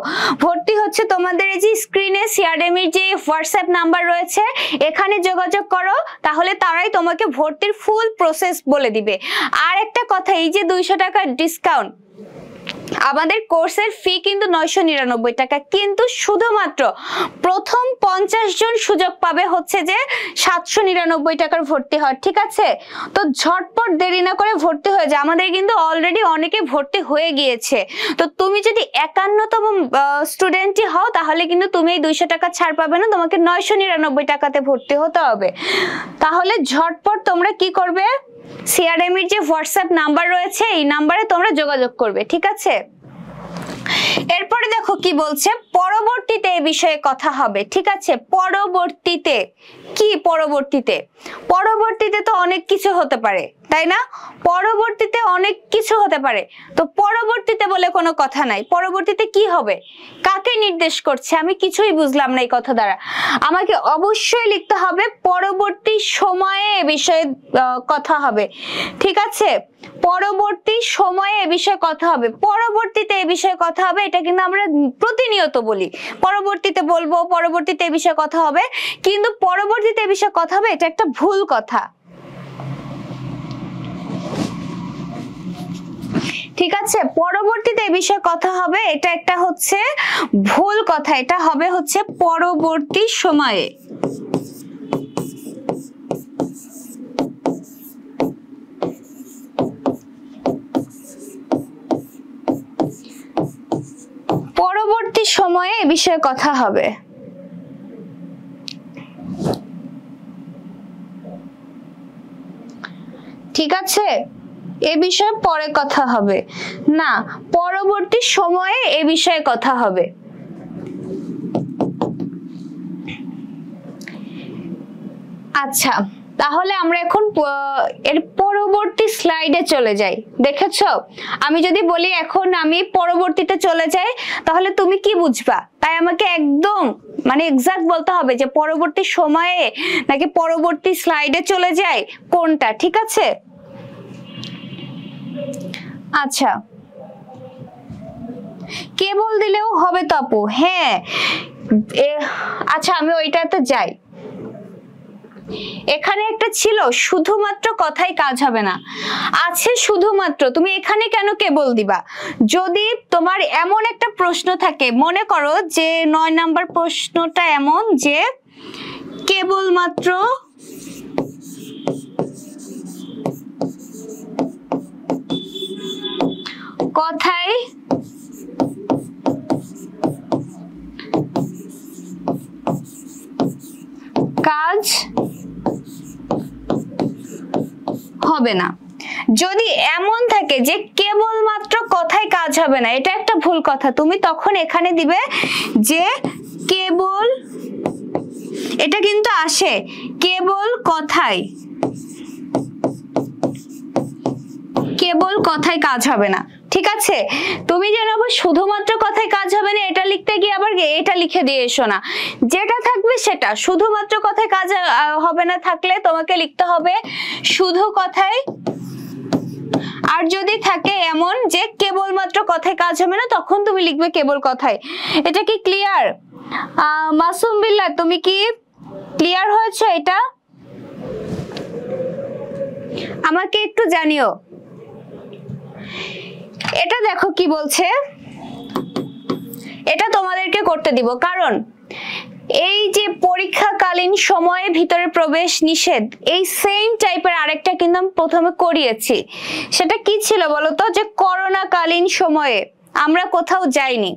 ভর্তি হচ্ছে তোমাদের এই যে স্ক্রিনে সিআরএম-এর যে হোয়াটসঅ্যাপ নাম্বার রয়েছে, এখানে যোগাযোগ করো, তাহলে তারাই তোমাকে ভর্তির ফুল প্রসেস বলে দিবে। আর একটা কথা, এই যে 200 টাকার ডিসকাউন্ট, আমাদের কোর্সের ফি কিন্তু 999 টাকা, কিন্তু শুধুমাত্র প্রথম 50 জন সুযোগ পাবে হচ্ছে যে 799 টাকার ভর্তি হয়। ঠিক আছে, তো ঝটপট দেরি না করে ভর্তি হয়ে যায়। আমাদের কিন্তু অলরেডি অনেকে ভর্তি হয়ে গিয়েছে। তো তুমি যদি 51তম স্টুডেন্টই হও, তাহলে কিন্তু তুমি এই 200 টাকা ছাড় পাবে না, তোমাকে 999 টাকাতে ভর্তি হতে হবে। তাহলে ঝটপট তোমরা কি করবে, সিআরএম এর যে হোয়াটসঅ্যাপ নাম্বার রয়েছে এই নাম্বারে তোমরা যোগাযোগ করবে। ঠিক আছে, এরপরে দেখো কি বলছে, পরবর্তীতে এই বিষয়ে কথা হবে। ঠিক আছে, পরবর্তীতে কি, পরবর্তীতে তো অনেক কিছু হতে পারে, তাই না? পরবর্তীতে অনেক কিছু হতে পারে, তো পরবর্তীতে বলে কোনো কথা নাই। পরবর্তীতে কি হবে, কাকে নির্দেশ করছে, আমি কিছুই বুঝলাম না এই কথা দ্বারা। আমাকে অবশ্যই লিখতে হবে পরবর্তী সময়ে এ বিষয়ে কথা হবে। ঠিক আছে, পরবর্তী সময়ে এ বিষয়ে কথা হবে, পরবর্তীতে এ বিষয়ে কথা হবে। এটা কিন্তু আমরা প্রতিনিয়ত বলি, পরবর্তীতে বলবো, পরবর্তীতে এ বিষয়ে কথা হবে, কিন্তু পরবর্তীতে এ বিষয়ে কথা হবে এটা একটা ভুল কথা। ঠিক আছে, পরবর্তীতে এই বিষয়ে কথা হবে, এটা একটা হচ্ছে ভুল কথা, এটা হবে হচ্ছে পরবর্তী সময়ে। পরবর্তী সময়ে এই বিষয়ে কথা হবে। ঠিক আছে, এ বিষয়ে পরে কথা হবে না, পরবর্তী সময়ে এ বিষয়ে কথা হবে। আচ্ছা, তাহলে আমরা এখন এর পরবর্তী স্লাইডে চলে যাই। দেখেছো, আমি যদি বলি এখন আমি পরবর্তীতে চলে যাই, তাহলে তুমি কি বুঝবা? তাই আমাকে একদম মানে এক্সাক্ট বলতে হবে যে পরবর্তী সময়ে নাকি পরবর্তী স্লাইডে চলে যাই, কোনটা। ঠিক আছে, আচ্ছা, কেবল দিলেও হবে তো আপু? হ্যাঁ, আচ্ছা আমি ওইটাতে যাই। এখানে একটা ছিল শুধুমাত্র কথাই কাজ হবে না, আছে শুধুমাত্র, তুমি এখানে কেন কেবল দিবা? যদি তোমার এমন একটা প্রশ্ন থাকে, মনে করো যে 9 নাম্বার প্রশ্নটা এমন যে কেবলমাত্র কথায় কাজ হবে না। যদি এমন থাকে যে কেবলমাত্র কথায় কাজ হবে না, এটা একটা ভুল কথা, তুমি তখন এখানে দিবে যে কেবল, এটা কিন্তু আসে কেবল কথায়, কেবল কথায় কাজ হবে না। ঠিক আছে, তুমি যেন আবার শুধুমাত্র কথায় কাজ হবে না এটা লিখতে গিয়ে আবার এটা লিখে দিয়ে এসো না, যেটা থাকবে সেটা। শুধুমাত্র কথায় কাজ হবে না থাকলে তোমাকে লিখতে হবে শুধু কথায়, আর যদি থাকে এমন যে কেবলমাত্র কথায় কাজ হবে না তখন তুমি লিখবে কেবল কথায়। এটা কি ক্লিয়ার? মাসুম বিল্লাহ, তুমি কি ক্লিয়ার হয়েছে? এটা আমাকে একটু জানিও। এটা দেখো কি বলছে, এটা তোমাদেরকে করতে দিব, কারণ এই যে পরীক্ষাকালীন সময়ে ভিতরে প্রবেশ নিষেধ, এই সেম টাইপের আরেকটা কিন্তু আমি প্রথমে করিয়েছি। সেটা কি ছিল বলতো? যে করোনাকালীন সময়ে আমরা কোথাও যাইনি।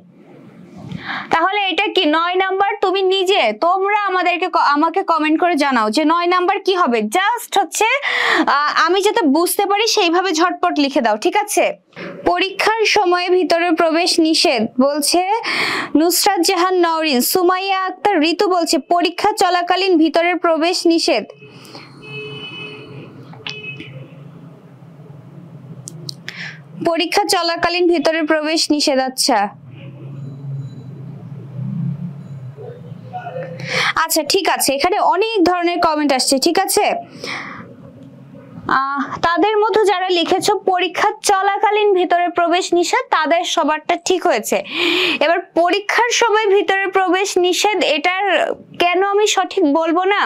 তাহলে এটা কি 9 নাম্বার? তুমি নিজে তোমরা আমাকে কমেন্ট করে জানাও যে 9 নাম্বার কি হবে। জাস্ট হচ্ছে আমি যাতে বুঝতে পারি সেইভাবে ঝটপট লিখে দাও। ঠিক আছে, পরীক্ষার সময়ে ভিতরে প্রবেশ নিষেধ বলছে নুসরাত জাহান নওরিন। সুমাইয়া আক্তার ঋতু বলছে পরীক্ষা চলাকালীন ভিতরে প্রবেশ নিষেধ। পরীক্ষা চলাকালীন ভিতরে প্রবেশ নিষেধ। আচ্ছা আচ্ছা ঠিক আছে, এখানে অনেক ধরনের কমেন্ট আসছে। ঠিক আছে, তাদের মধ্যে যারা লিখেছো পরীক্ষা চলাকালীন ভিতরে প্রবেশ নিষেধ, তাদের সবারটা ঠিক হয়েছে। এবার পরীক্ষার সময় ভিতরে প্রবেশ নিষেধ, এটার কেন আমি সঠিক বলবো না,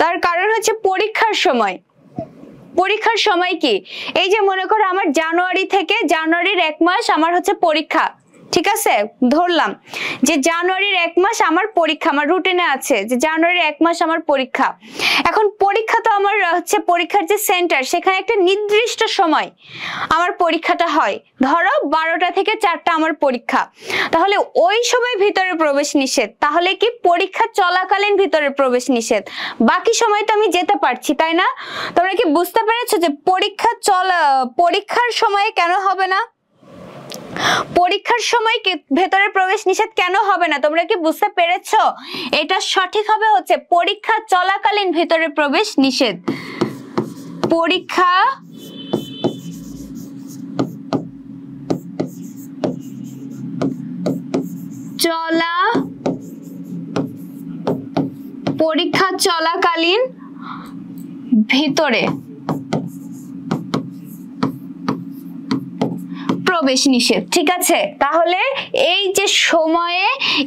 তার কারণ হচ্ছে পরীক্ষার সময়। পরীক্ষার সময় কি, এই যে মনে করো আমার জানুয়ারি থেকে জানুয়ারির 1 মাস আমার হচ্ছে পরীক্ষা। ঠিক আছে, ধরলাম যে জানুয়ারির 1 মাস আমার পরীক্ষা, আমার রুটিনে আছে যে জানুয়ারির 1 মাস আমার পরীক্ষা। এখন পরীক্ষা তো আমার হচ্ছে পরীক্ষার যে সেন্টার, সেখানে একটা নির্দিষ্ট সময় আমার পরীক্ষাটা হয়, ধরো 12টা থেকে 4টা আমার পরীক্ষা। তাহলে ওই সময় ভিতরে প্রবেশ নিষেধ, তাহলে কি পরীক্ষা চলাকালীন ভিতরে প্রবেশ নিষেধ। বাকি সময় তো আমি যেতে পারছি, তাই না? তোমরা কি বুঝতে পেরেছো যে পরীক্ষার সময়ে কেন হবে না, পরীক্ষার সময় ভেতরে প্রবেশ নিষেধ কেন হবে না? তোমরা কি বুঝতে পেরেছো? এটা সঠিক হবে হচ্ছে পরীক্ষা চলাকালীন ভেতরে প্রবেশ নিষেধ। পরীক্ষা চলাকালীন ভিতরে প্রবেশ নিষেধ, ঠিক আছে। তাহলে এই যে সময়ে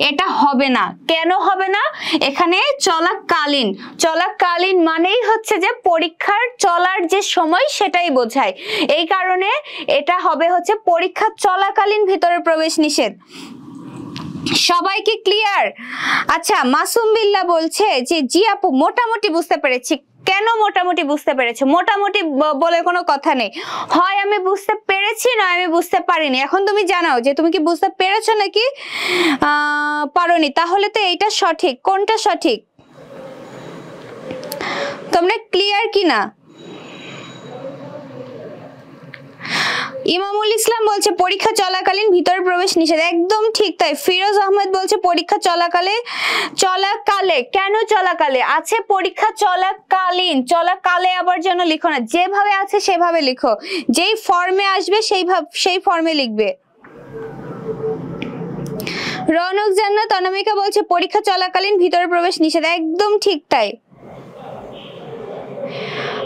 এটা হবে না, কেন হবে না? এখানে চলাকালীন, চলাকালীন মানেই হচ্ছে যে পরীক্ষার চলার যে সময় সেটাই বোঝায়, এই কারণে এটা হবে হচ্ছে পরীক্ষা চলাকালীন ভিতরে প্রবেশ নিষেধ। সবাই কি ক্লিয়ার? আচ্ছা, মাসুম বিল্লাহ বলছে যে জি আপু মোটামুটি বুঝতে পেরেছি। কেন মোটামুটি বুঝতে পেরেছো? মোটামুটি বলে কোনো কথা নেই, হয় আমি বুঝতে পেরেছি না আমি বুঝতে পারিনি। এখন তুমি জানাও যে তুমি কি বুঝতে পেরেছো নাকি পারোনি। তাহলে তো এইটা সঠিক। কোনটা সঠিক? তোমরা ক্লিয়ার কিনা? ইমামুল ইসলাম বলছে পরীক্ষা চলাকালীন ভিতরে প্রবেশ নিষেধ, একদম ঠিক তাই। ফিরোজ আহমেদ বলছে পরীক্ষা চলাকালে, চলাকালে কেন চলাকালে আছে? পরীক্ষা চলাকালীন, চলাকালে আবার যেন লিখো না, যেভাবে আছে সেভাবে লিখো, যেই ফর্মে আসবে সেই ফর্মে লিখবে। রৌনক জান্নাত অনামিকা বলছে পরীক্ষা চলাকালীন ভিতরে প্রবেশ নিষেধ, একদম ঠিক তাই।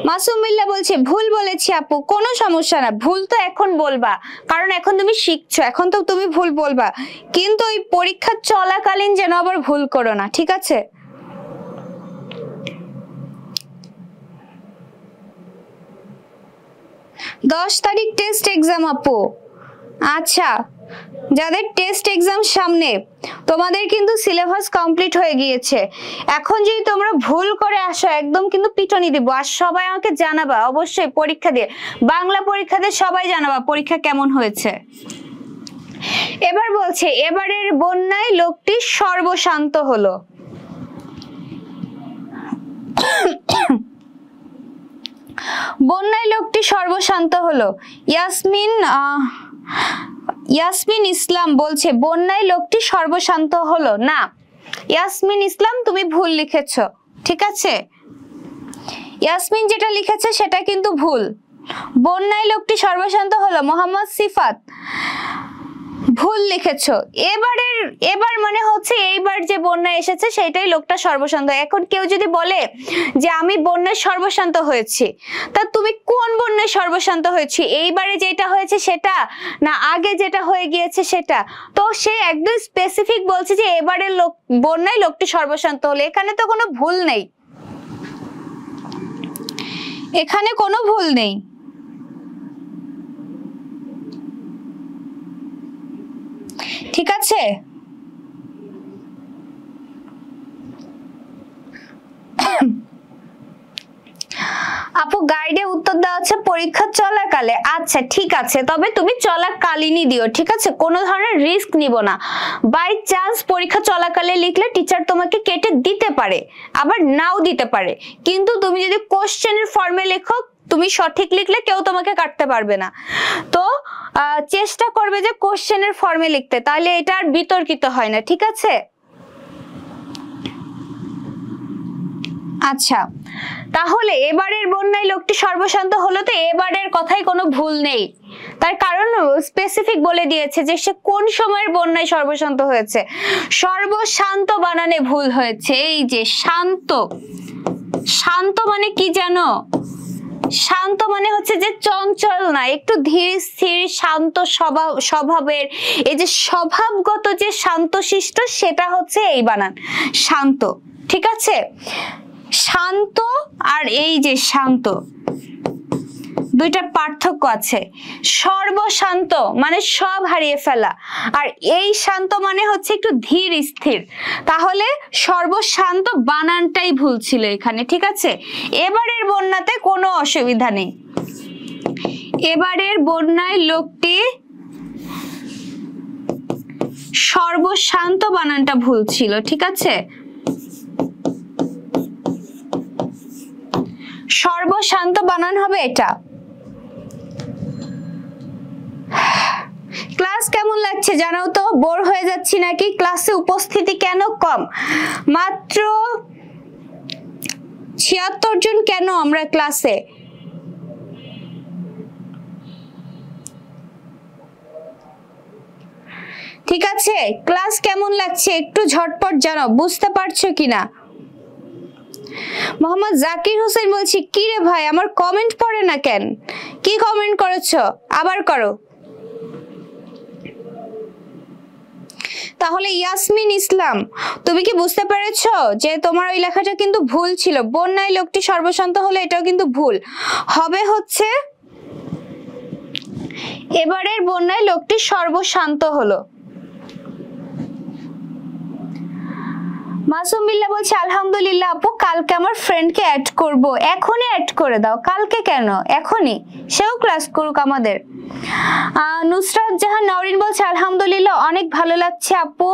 মাসুম বিল্লাহ বলছে ভুল বলেছি আপু, কোনো সমস্যা না, ভুল তো এখন বলবা, কারণ এখন তুমি শিখছো, এখন তো তুমি ভুল বলবা, কিন্তু ওই পরীক্ষা চলাকালীন যেন আবার ভুল করো না, ঠিক আছে? দশ তারিখ টেস্ট এক্সাম আপু। আচ্ছা, যাদের টেস্ট এক্সাম সামনে তোমাদের কিন্তু সিলেবাস কমপ্লিট হয়ে গিয়েছে। এখন যদি তোমরা ভুল করে আসো একদম কিন্তু পিটনি দিব। আর সবাই আমাকে জানাবা অবশ্যই, পরীক্ষা দিয়ে, বাংলা পরীক্ষা দিয়ে সবাই জানাবা পরীক্ষা কেমন হয়েছে। এবার বলছে এবারের বন্যায় লোকটি সর্বশান্ত হলো। বন্যায় লোকটি সর্বশান্ত হলো। ইয়াসমিন ইসলাম বলছে বন্যায় লোকটি সর্বশান্ত হলো না। ইয়াসমিন ইসলাম তুমি ভুল লিখেছো, ঠিক আছে? ইয়াসমিন যেটা লিখেছে সেটা কিন্তু ভুল। বন্যায় লোকটি সর্বশান্ত হলো মোহাম্মদ সিফাত, ভুল লিখেছো। এবার মানে হচ্ছে এইবার যে বন্যা এসেছে সেটাই লোকটা সর্বশান্ত। এখন কেউ যদি বলে যে আমি বন্যায় সর্বশান্ত হয়েছি, তা তুমি কোন বন্যায় সর্বশান্ত হয়েছি? এইবারে যেটা হয়েছে সেটা না আগে যেটা হয়ে গিয়েছে সেটা? তো সে একদম স্পেসিফিক বলছে যে এবারে বন্যায় লোকটি সর্বশান্ত হলো। এখানে তো কোনো ভুল নেই, এখানে কোনো ভুল নেই। ঠিক আছে? আপু গাইডে উত্তর দেওয়া আছে পরীক্ষা চলাকালে। আচ্ছা ঠিক আছে, তবে তুমি চলাকালীনই দিও, ঠিক আছে? কোনো ধরনের রিস্ক নিব না। বাই চান্স পরীক্ষা চলাকালে লিখলে টিচার তোমাকে কেটে দিতে পারে, আবার নাও দিতে পারে, কিন্তু তুমি যদি কোশ্চেনের ফর্মে লেখো, তুমি সঠিক লিখলে কেউ তোমাকে কাটতে পারবে না। তো চেষ্টা করবে যে কোশ্চেনের ফর্মে লিখতে, তাহলে এটা আর বিতর্কিত হয় না, ঠিক আছে? আচ্ছা, তাহলে এবারের বন্যায় লোকটি সর্বশান্ত হলো, তো এবারের কথাই কোনো ভুল নেই, তার কারণ স্পেসিফিক বলে দিয়েছে যে সে কোন সময়ের বন্যায় সর্বশান্ত হয়েছে। সর্বশান্ত বানানে ভুল হয়েছে। এই যে শান্ত, শান্ত মানে কি জানো? শান্ত মানে হচ্ছে যে চঞ্চল না, একটু ধীর স্থির শান্ত স্বভাবের, এই যে স্বভাবগত যে শান্তশিষ্ট সেটা হচ্ছে এই বানান শান্ত, ঠিক আছে? শান্ত আর এই যে শান্ত দুইটা পার্থক্য আছে। সর্বশান্ত মানে সব হারিয়ে ফেলা, আর এই শান্ত মানে হচ্ছে একটু ধীর স্থির। তাহলে সর্বশান্ত বানানটাই ভুল ছিল এখানে, ঠিক আছে? এবারের বন্যাতে কোনো অসুবিধা নেই। এবারের বন্যায় লোকটি সর্বশান্ত বানানটা ভুল ছিল, ঠিক আছে? সর্বশান্ত বানান হবে এটা। ক্লাস কেমন লাগছে জানাও তো, বোর হয়ে যাচ্ছি নাকি? ক্লাসে উপস্থিতি কেন কম? মাত্র ৭৬ জন কেন আমরা ক্লাসে? ঠিক আছে, ক্লাস কেমন লাগছে একটু ঝটপট জানাও, বুঝতে পারছো কিনা? মোহাম্মদ জাকির হোসেন বলছি কি রে ভাই আমার কমেন্ট পড়ে না কেন? কি কমেন্ট করেছো? আবার করো। তাহলে ইয়াসমিন ইসলাম, তুমি কি বুঝতে পেরেছো যে তোমার ওই লেখাটা কিন্তু ভুল ছিল? বন্যায় লোকটি সর্বশান্ত হলো, এটাও কিন্তু ভুল হবে। হচ্ছে এবারের বন্যায় লোকটি সর্বশান্ত হলো। মাসুম বিল্লাহ বলছে আলহামদুলিল্লাহ আপু, কালকে আমার ফ্রেন্ডকে অ্যাড করব। এখনই অ্যাড করে দাও। কালকে কেন? এখনই, সেও ক্লাস করুক আমাদের। নুসরাত জাহান নওরিন বলছে আলহামদুলিল্লাহ অনেক ভালো লাগছে আপু।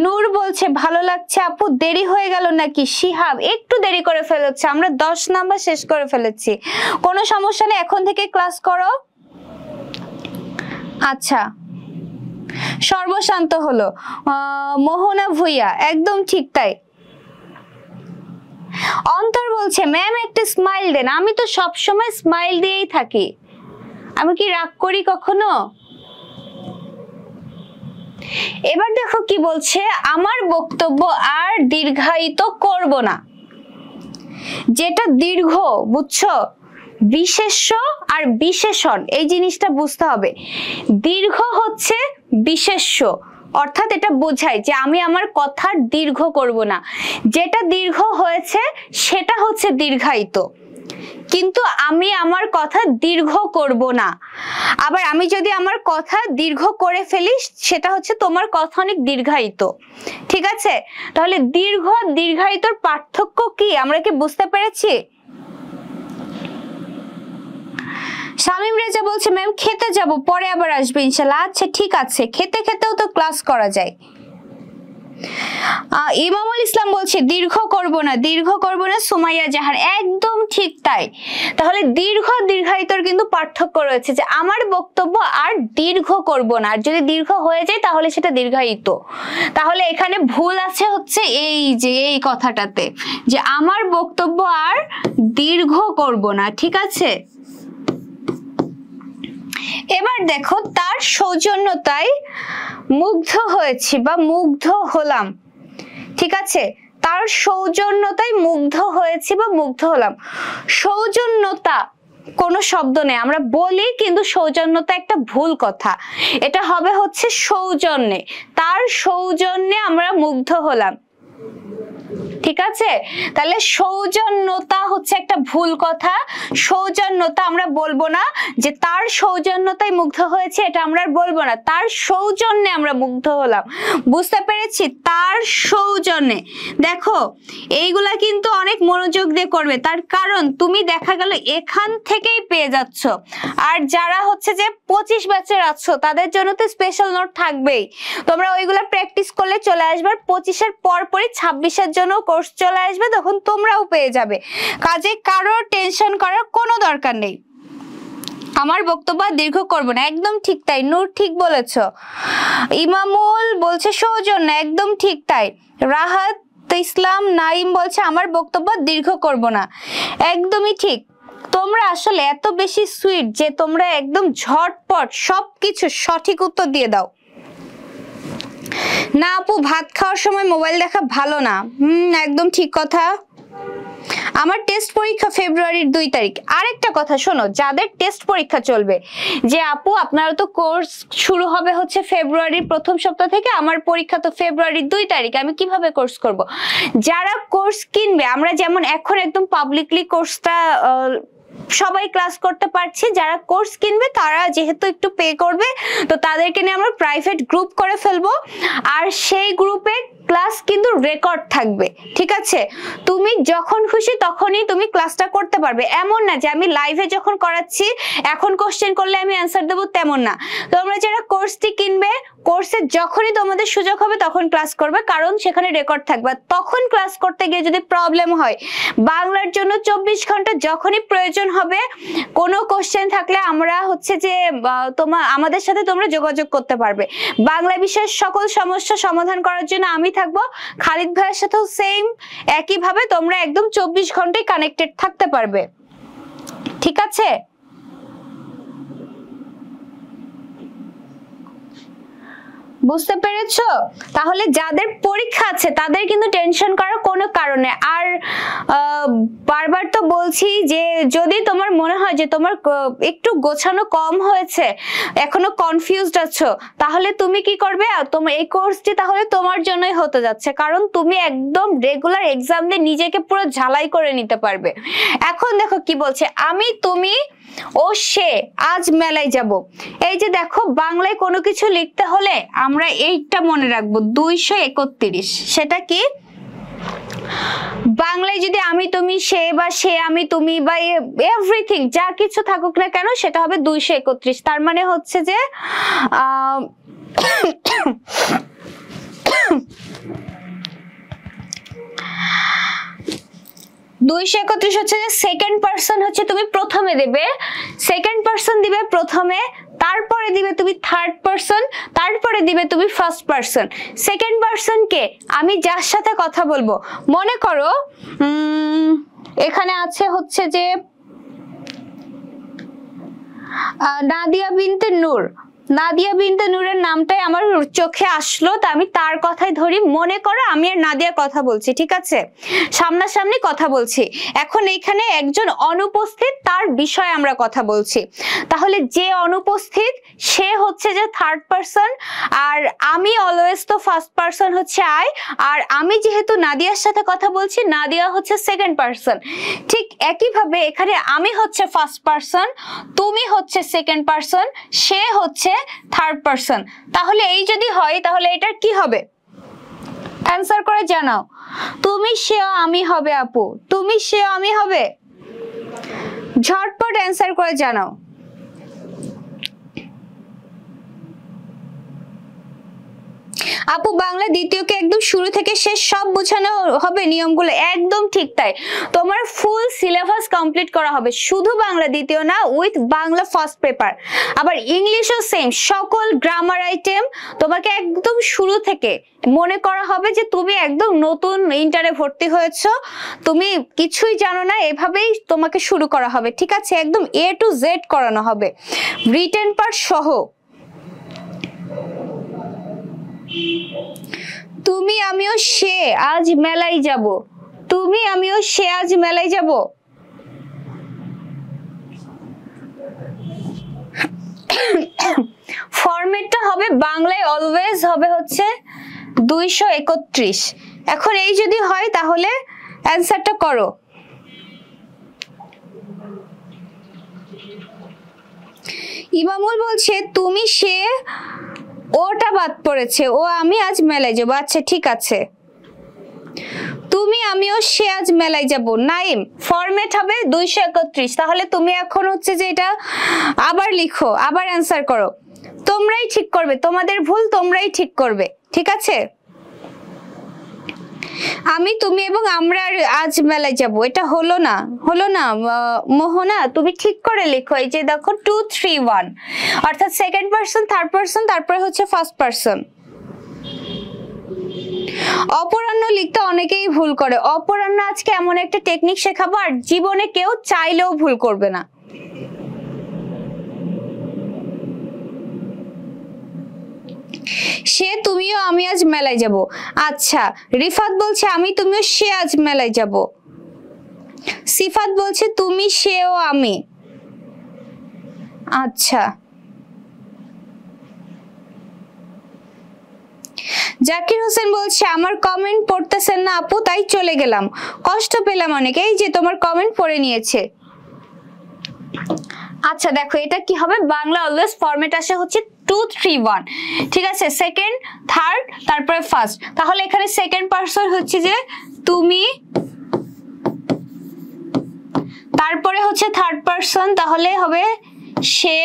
নূর বলছে ভালো লাগছে আপু, দেরি হয়ে গেল নাকি? শিহাব একটু দেরি করে ফেলেছে, আমরা 10 নাম্বার শেষ করে ফেলেছি, কোনো সমস্যা নেই, এখন থেকে ক্লাস করো। আচ্ছা, সর্বশান্ত হলো মোহনা ভুইয়া, একদম ঠিক তাই। অন্তর বলছে ম্যাম একটা স্মাইল দেন। আমি তো সব সময় স্মাইল দিয়েই থাকি, আমি কি রাগ করি কখনো? এবার দেখো কি বলছে, আমার বক্তব্য আর দীর্ঘায়িত করব না। যেটা দীর্ঘ, বুঝছো, বিশেষ্য আর বিশেষণ এই জিনিসটা বুঝতে হবে। দীর্ঘ হচ্ছে বিশেষ্য, অর্থাৎ এটা বোঝায় যে আমি আমার কথা দীর্ঘ করব না। যেটা দীর্ঘ হয়েছে সেটা হচ্ছে দীর্ঘায়িত, কিন্তু আমি আমার কথা দীর্ঘ করব না। আবার আমি যদি আমার কথা দীর্ঘ করে ফেলি সেটা হচ্ছে তোমার কথা অনেক দীর্ঘায়িত। ঠিক আছে, তাহলে দীর্ঘ আর দীর্ঘায়িতর পার্থক্য কি আমরা কি বুঝতে পেরেছি? শামিম রেজা বলছে ম্যাম খেতে যাব, পরে আবার আসবে ইনশাআল্লাহ। আচ্ছা ঠিক আছে, খেতে খেতেও তো ক্লাস করা যায়। ইমামুল ইসলাম বলছে দীর্ঘ করব না, দীর্ঘ করব না। সুমাইয়া জাহান, একদম ঠিক তাই। তাহলে দীর্ঘ দীর্ঘায়িতর কিন্তু পার্থক্য রয়েছে, যে আমার বক্তব্য আর দীর্ঘ করব না, আর যদি দীর্ঘ হয়ে যায় তাহলে সেটা দীর্ঘায়িত। তাহলে এখানে ভুল আছে হচ্ছে এই যে এই কথাটাতে, যে আমার বক্তব্য আর দীর্ঘ করব না। ঠিক আছে, এবার দেখো, তার সৌজন্যতায় মুগ্ধ হয়েছি বা মুগ্ধ হলাম। ঠিক আছে, তার সৌজন্যতায় মুগ্ধ হয়েছি বা মুগ্ধ হলাম। সৌজন্যতা কোনো শব্দ নেই, আমরা বলি কিন্তু সৌজন্যতা একটা ভুল কথা। এটা হবে হচ্ছে সৌজন্যে, তার সৌজন্যে আমরা মুগ্ধ হলাম। ঠিক আছে, তাহলে সৌজন্যতা হচ্ছে একটা ভুল কথা। সৌজন্যতা আমরা বলবো না যে তার সৌজন্যতায় মুগ্ধ হয়েছে, এটা আমরা বলবো না, তার সৌজন্যে আমরা মুগ্ধ হলাম। বুঝতে পেরেছি? তার সৌজন্যে। দেখো এইগুলা কিন্তু অনেক মনোযোগ দিয়ে করবে, তার কারণ তুমি দেখা গেল এখান থেকেই পেয়ে যাচ্ছ। আর যারা হচ্ছে যে 25 ব্যাচের আছো তাদের জন্য তো স্পেশাল নোট থাকবেই, তোমরা ওইগুলা প্র্যাকটিস করলে চলে আসবে। 25-এর পরপরই 26-এর জন্য কোর্স চলে আসবে, তখন তোমরাও পেয়ে যাবে। কাজে কারো টেনশন করার কোনো দরকার নেই। আমার বক্তব্য দীর্ঘ করব না, একদম ঠিক তাই। নূর ঠিক বলেছ। ইমামুল বলছে সৌজন্য, একদম ঠিক তাই। রাহাত ইসলাম নাইম বলছে আমার বক্তব্য দীর্ঘ করব না, একদমই ঠিক। তোমরা আসলে এত বেশি সুইট যে তোমরা একদম ঝটপট সবকিছু সঠিক উত্তর দিয়ে দাও। না আপু, ভাত খাওয়ার সময় মোবাইল দেখা ভালো না। একদম ঠিক কথা। আমার টেস্ট পরীক্ষা ফেব্রুয়ারির 2 তারিখ। আরেকটা কথা শোনো, যাদের টেস্ট পরীক্ষা চলবে, যে আপু আপনারা তো কোর্স শুরু হবে হচ্ছে ফেব্রুয়ারির প্রথম সপ্তাহ থেকে, আমার পরীক্ষা তো ফেব্রুয়ারির 2 তারিখ, আমি কিভাবে কোর্স করব? যারা কোর্স কিনবে, আমরা যেমন এখন একদম পাবলিকলি কোর্সটা সবাই ক্লাস করতে পারছি, যারা কোর্স কিনবে তারা যেহেতু একটু পে করবে, তো তাদেরকে নিয়ে আমরা প্রাইভেট গ্রুপ করে ফেলবো। আর সেই গ্রুপে ক্লাস কিন্তু রেকর্ড থাকবে। ঠিক আছে, তুমি যখন খুশি তখনই তুমি ক্লাসটা করতে পারবে। এমন না যে আমি লাইভে যখন করাচ্ছি এখন কোশ্চেন করলে আমি অ্যান্সার দেবো, তেমন না। তোমরা যারা কোর্সটি কিনবে, কোর্সে যখনই তোমাদের সুযোগ হবে তখন ক্লাস করবে, কারণ সেখানে রেকর্ড থাকবে। তখন ক্লাস করতে গিয়ে যদি প্রবলেম হয়, বাংলার জন্য 24 ঘন্টা যখনই প্রয়োজন হবে, কোনো কোশ্চেন থাকলে আমরা হচ্ছে যে আমাদের সাথে তোমরা যোগাযোগ করতে পারবে। বাংলা বিষয়ের সকল সমস্যা সমাধান করার জন্য আমি থাকবো, খালিদ ভাইয়ের সাথেও সেম একইভাবে তোমরা একদম 24 ঘন্টায় কানেক্টেড থাকতে পারবে। ঠিক আছে, বুঝতে পেরেছো? তাহলে যাদের পরীক্ষা আছে তাদের কিন্তু টেনশন করার কোনো কারণে আর বারবার তো বলছি যে যদি তোমার মনে হয় যে তোমার একটু গোছানো কম হয়েছে, এখনো কনফিউজড আছো, তাহলে তুমি কি করবে, তোমার এই কোর্সটি তাহলে তোমার জন্যই হতে যাচ্ছে, কারণ তুমি একদম রেগুলার এক্সাম দিয়ে নিজেকে পুরো ঝালাই করে নিতে পারবে। এখন দেখো কি বলছে, আমি, তুমি ও সে আজ মেলায় যাব। এই যে দেখো বাংলায় কোনো কিছু লিখতে হলে আমরা এইটা মনে রাখবো 231। সেটা কি? বাংলায় যদি আমি তুমি সে বা সে আমি তুমি বা এভরিথিং যা কিছু থাকুক না কেন সেটা হবে 231। তার মানে হচ্ছে যে 231 হচ্ছে যে সেকেন্ড পারসন হচ্ছে তুমি প্রথমে দেবে, সেকেন্ড পারসন দিবে প্রথমে, তারপরে দিবে তুমি থার্ড পারসন, তারপরে দিবে তুমি ফার্স্ট পারসন। সেকেন্ড পারসন কে? আমি যার সাথে কথা বলবো। মনে করো এখানে আছে হচ্ছে যে নাদিয়া বিনতে নূর। নাদিয়া বিনতে নূরের নামটাই আমার চোখে আসলো, তা আমি তার কথাই ধরি। মনে করো আমি আর নাদিয়ার কথা বলছি, ঠিক আছে, সামনাসামনি কথা বলছি। এখন এইখানে একজন অনুপস্থিত, তার বিষয়ে আমরা কথা বলছি। তাহলে যে অনুপস্থিত সে হচ্ছে যে থার্ড পারসন, আর আমি অলওয়েজ তো ফার্স্ট পারসন হচ্ছে আই, আর আমি যেহেতু নাদিয়ার সাথে কথা বলছি, নাদিয়া হচ্ছে সেকেন্ড পারসন। ঠিক একইভাবে এখানে আমি হচ্ছে ফার্স্ট পারসন, তুমি হচ্ছে সেকেন্ড পারসন, সে হচ্ছে থার্ড পারসন। তাহলে এই যদি হয় তাহলে এটা কি হবে? অ্যানসার করে জানাও। তুমি সেও আমি হবে আপু, তুমি সেও আমি হবে, ঝটপট অ্যানসার করে জানাও। আপু বাংলা দ্বিতীয়কে একদম শুরু থেকে শেষ সব বোঝানো হবে নিয়মগুলো, একদম ঠিক তাই। তোমার ফুল সিলেবাস কমপ্লিট করা হবে, শুধু বাংলা দ্বিতীয় না, উইথ বাংলা ফার্স্ট পেপার। আবার ইংলিশও সেম, সকল গ্রামার আইটেম তোমাকে একদম শুরু থেকে মনে করা হবে যে তুমি একদম নতুন ইন্টারে ভর্তি হয়েছো, তুমি কিছুই জানো না, এভাবেই তোমাকে শুরু করা হবে, ঠিক আছে? একদম A to Z করানো হবে, রিটেন পার্ট সহ। তুমি আমিও সে আজ মেলায় যাব, তুমি আমিও সে আজ মেলায় যাব। ফরম্যাটটা হবে বাংলায় অলওয়েজ হবে হচ্ছে 231। এখন এই যদি হয় তাহলে অ্যানসারটা করো। ইমামুল বলছে তুমি সে, ওটা বাদ পড়েছে, ও আমি আজ মেলায় যাবো। আচ্ছা ঠিক আছে, তুমি আমিও সে আজ মেলায় যাব। নাইম ফরম্যাট হবে 231। তাহলে তুমি এখন হচ্ছে যে এটা আবার লিখো, আবার অ্যানসার করো, তোমরাই ঠিক করবে, তোমাদের ভুল তোমরাই ঠিক করবে, ঠিক আছে? আমি, তুমি এবং আমরা আজ মেলায় যাব, এটা হলো না, হলো না মোহনা, তুমি ঠিক করে লিখো। এই যে দেখো 2 3 1, অর্থাৎ সেকেন্ড পারসন, থার্ড পারসন, তারপরে হচ্ছে ফার্স্ট পারসন। অপরাহ্ন লিখতে অনেকেই ভুল করে। অপরাহ্ন আজকে এমন একটা টেকনিক শেখাবো আর জীবনে কেউ চাইলেও ভুল করবে না। সে, তুমিও আমি আজ মেলায় যাব। আচ্ছা, রিফাত বলছে আমি তুমিও সে আজ মেলায় যাব। সিফাত বলছে তুমি সেও আমি। আচ্ছা, জাকির হোসেন বলছে আমার কমেন্ট পড়তেছেন না আপু, তাই চলে গেলাম, কষ্ট পেলাম অনেক। এই যে তোমার কমেন্ট পড়ে নিয়েছে। আচ্ছা দেখো এটা কি হবে, বাংলা অলওয়েজ ফরম্যাট আসে হচ্ছে 2 3 1, ঠিক আছে? সেকেন্ড, থার্ড, তারপরে ফার্স্ট। তাহলে এখানে সেকেন্ড পারসন হচ্ছে যে তুমি, তারপরে হচ্ছে থার্ড পারসন, তাহলে হবে সে,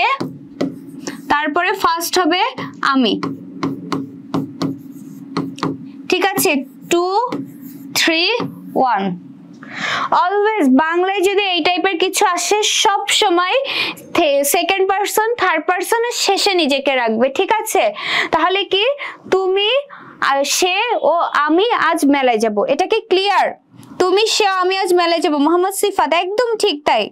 তারপরে ফার্স্ট হবে আমি, ঠিক আছে? 2 3 1। অলওয়েজ বাংলায় যদি এই টাইপের কিছু আসে সব সময় সেকেন্ড পারসন, থার্ড পারসনের শেষে নিজেকে রাখবে, ঠিক আছে? তাহলে কি তুমি সে ও আমি আজ মেলায় যাব, এটা কি ক্লিয়ার? তুমি সে আমি আজ মেলায় যাব। মোহাম্মদ সিফাত একদম ঠিক তাই।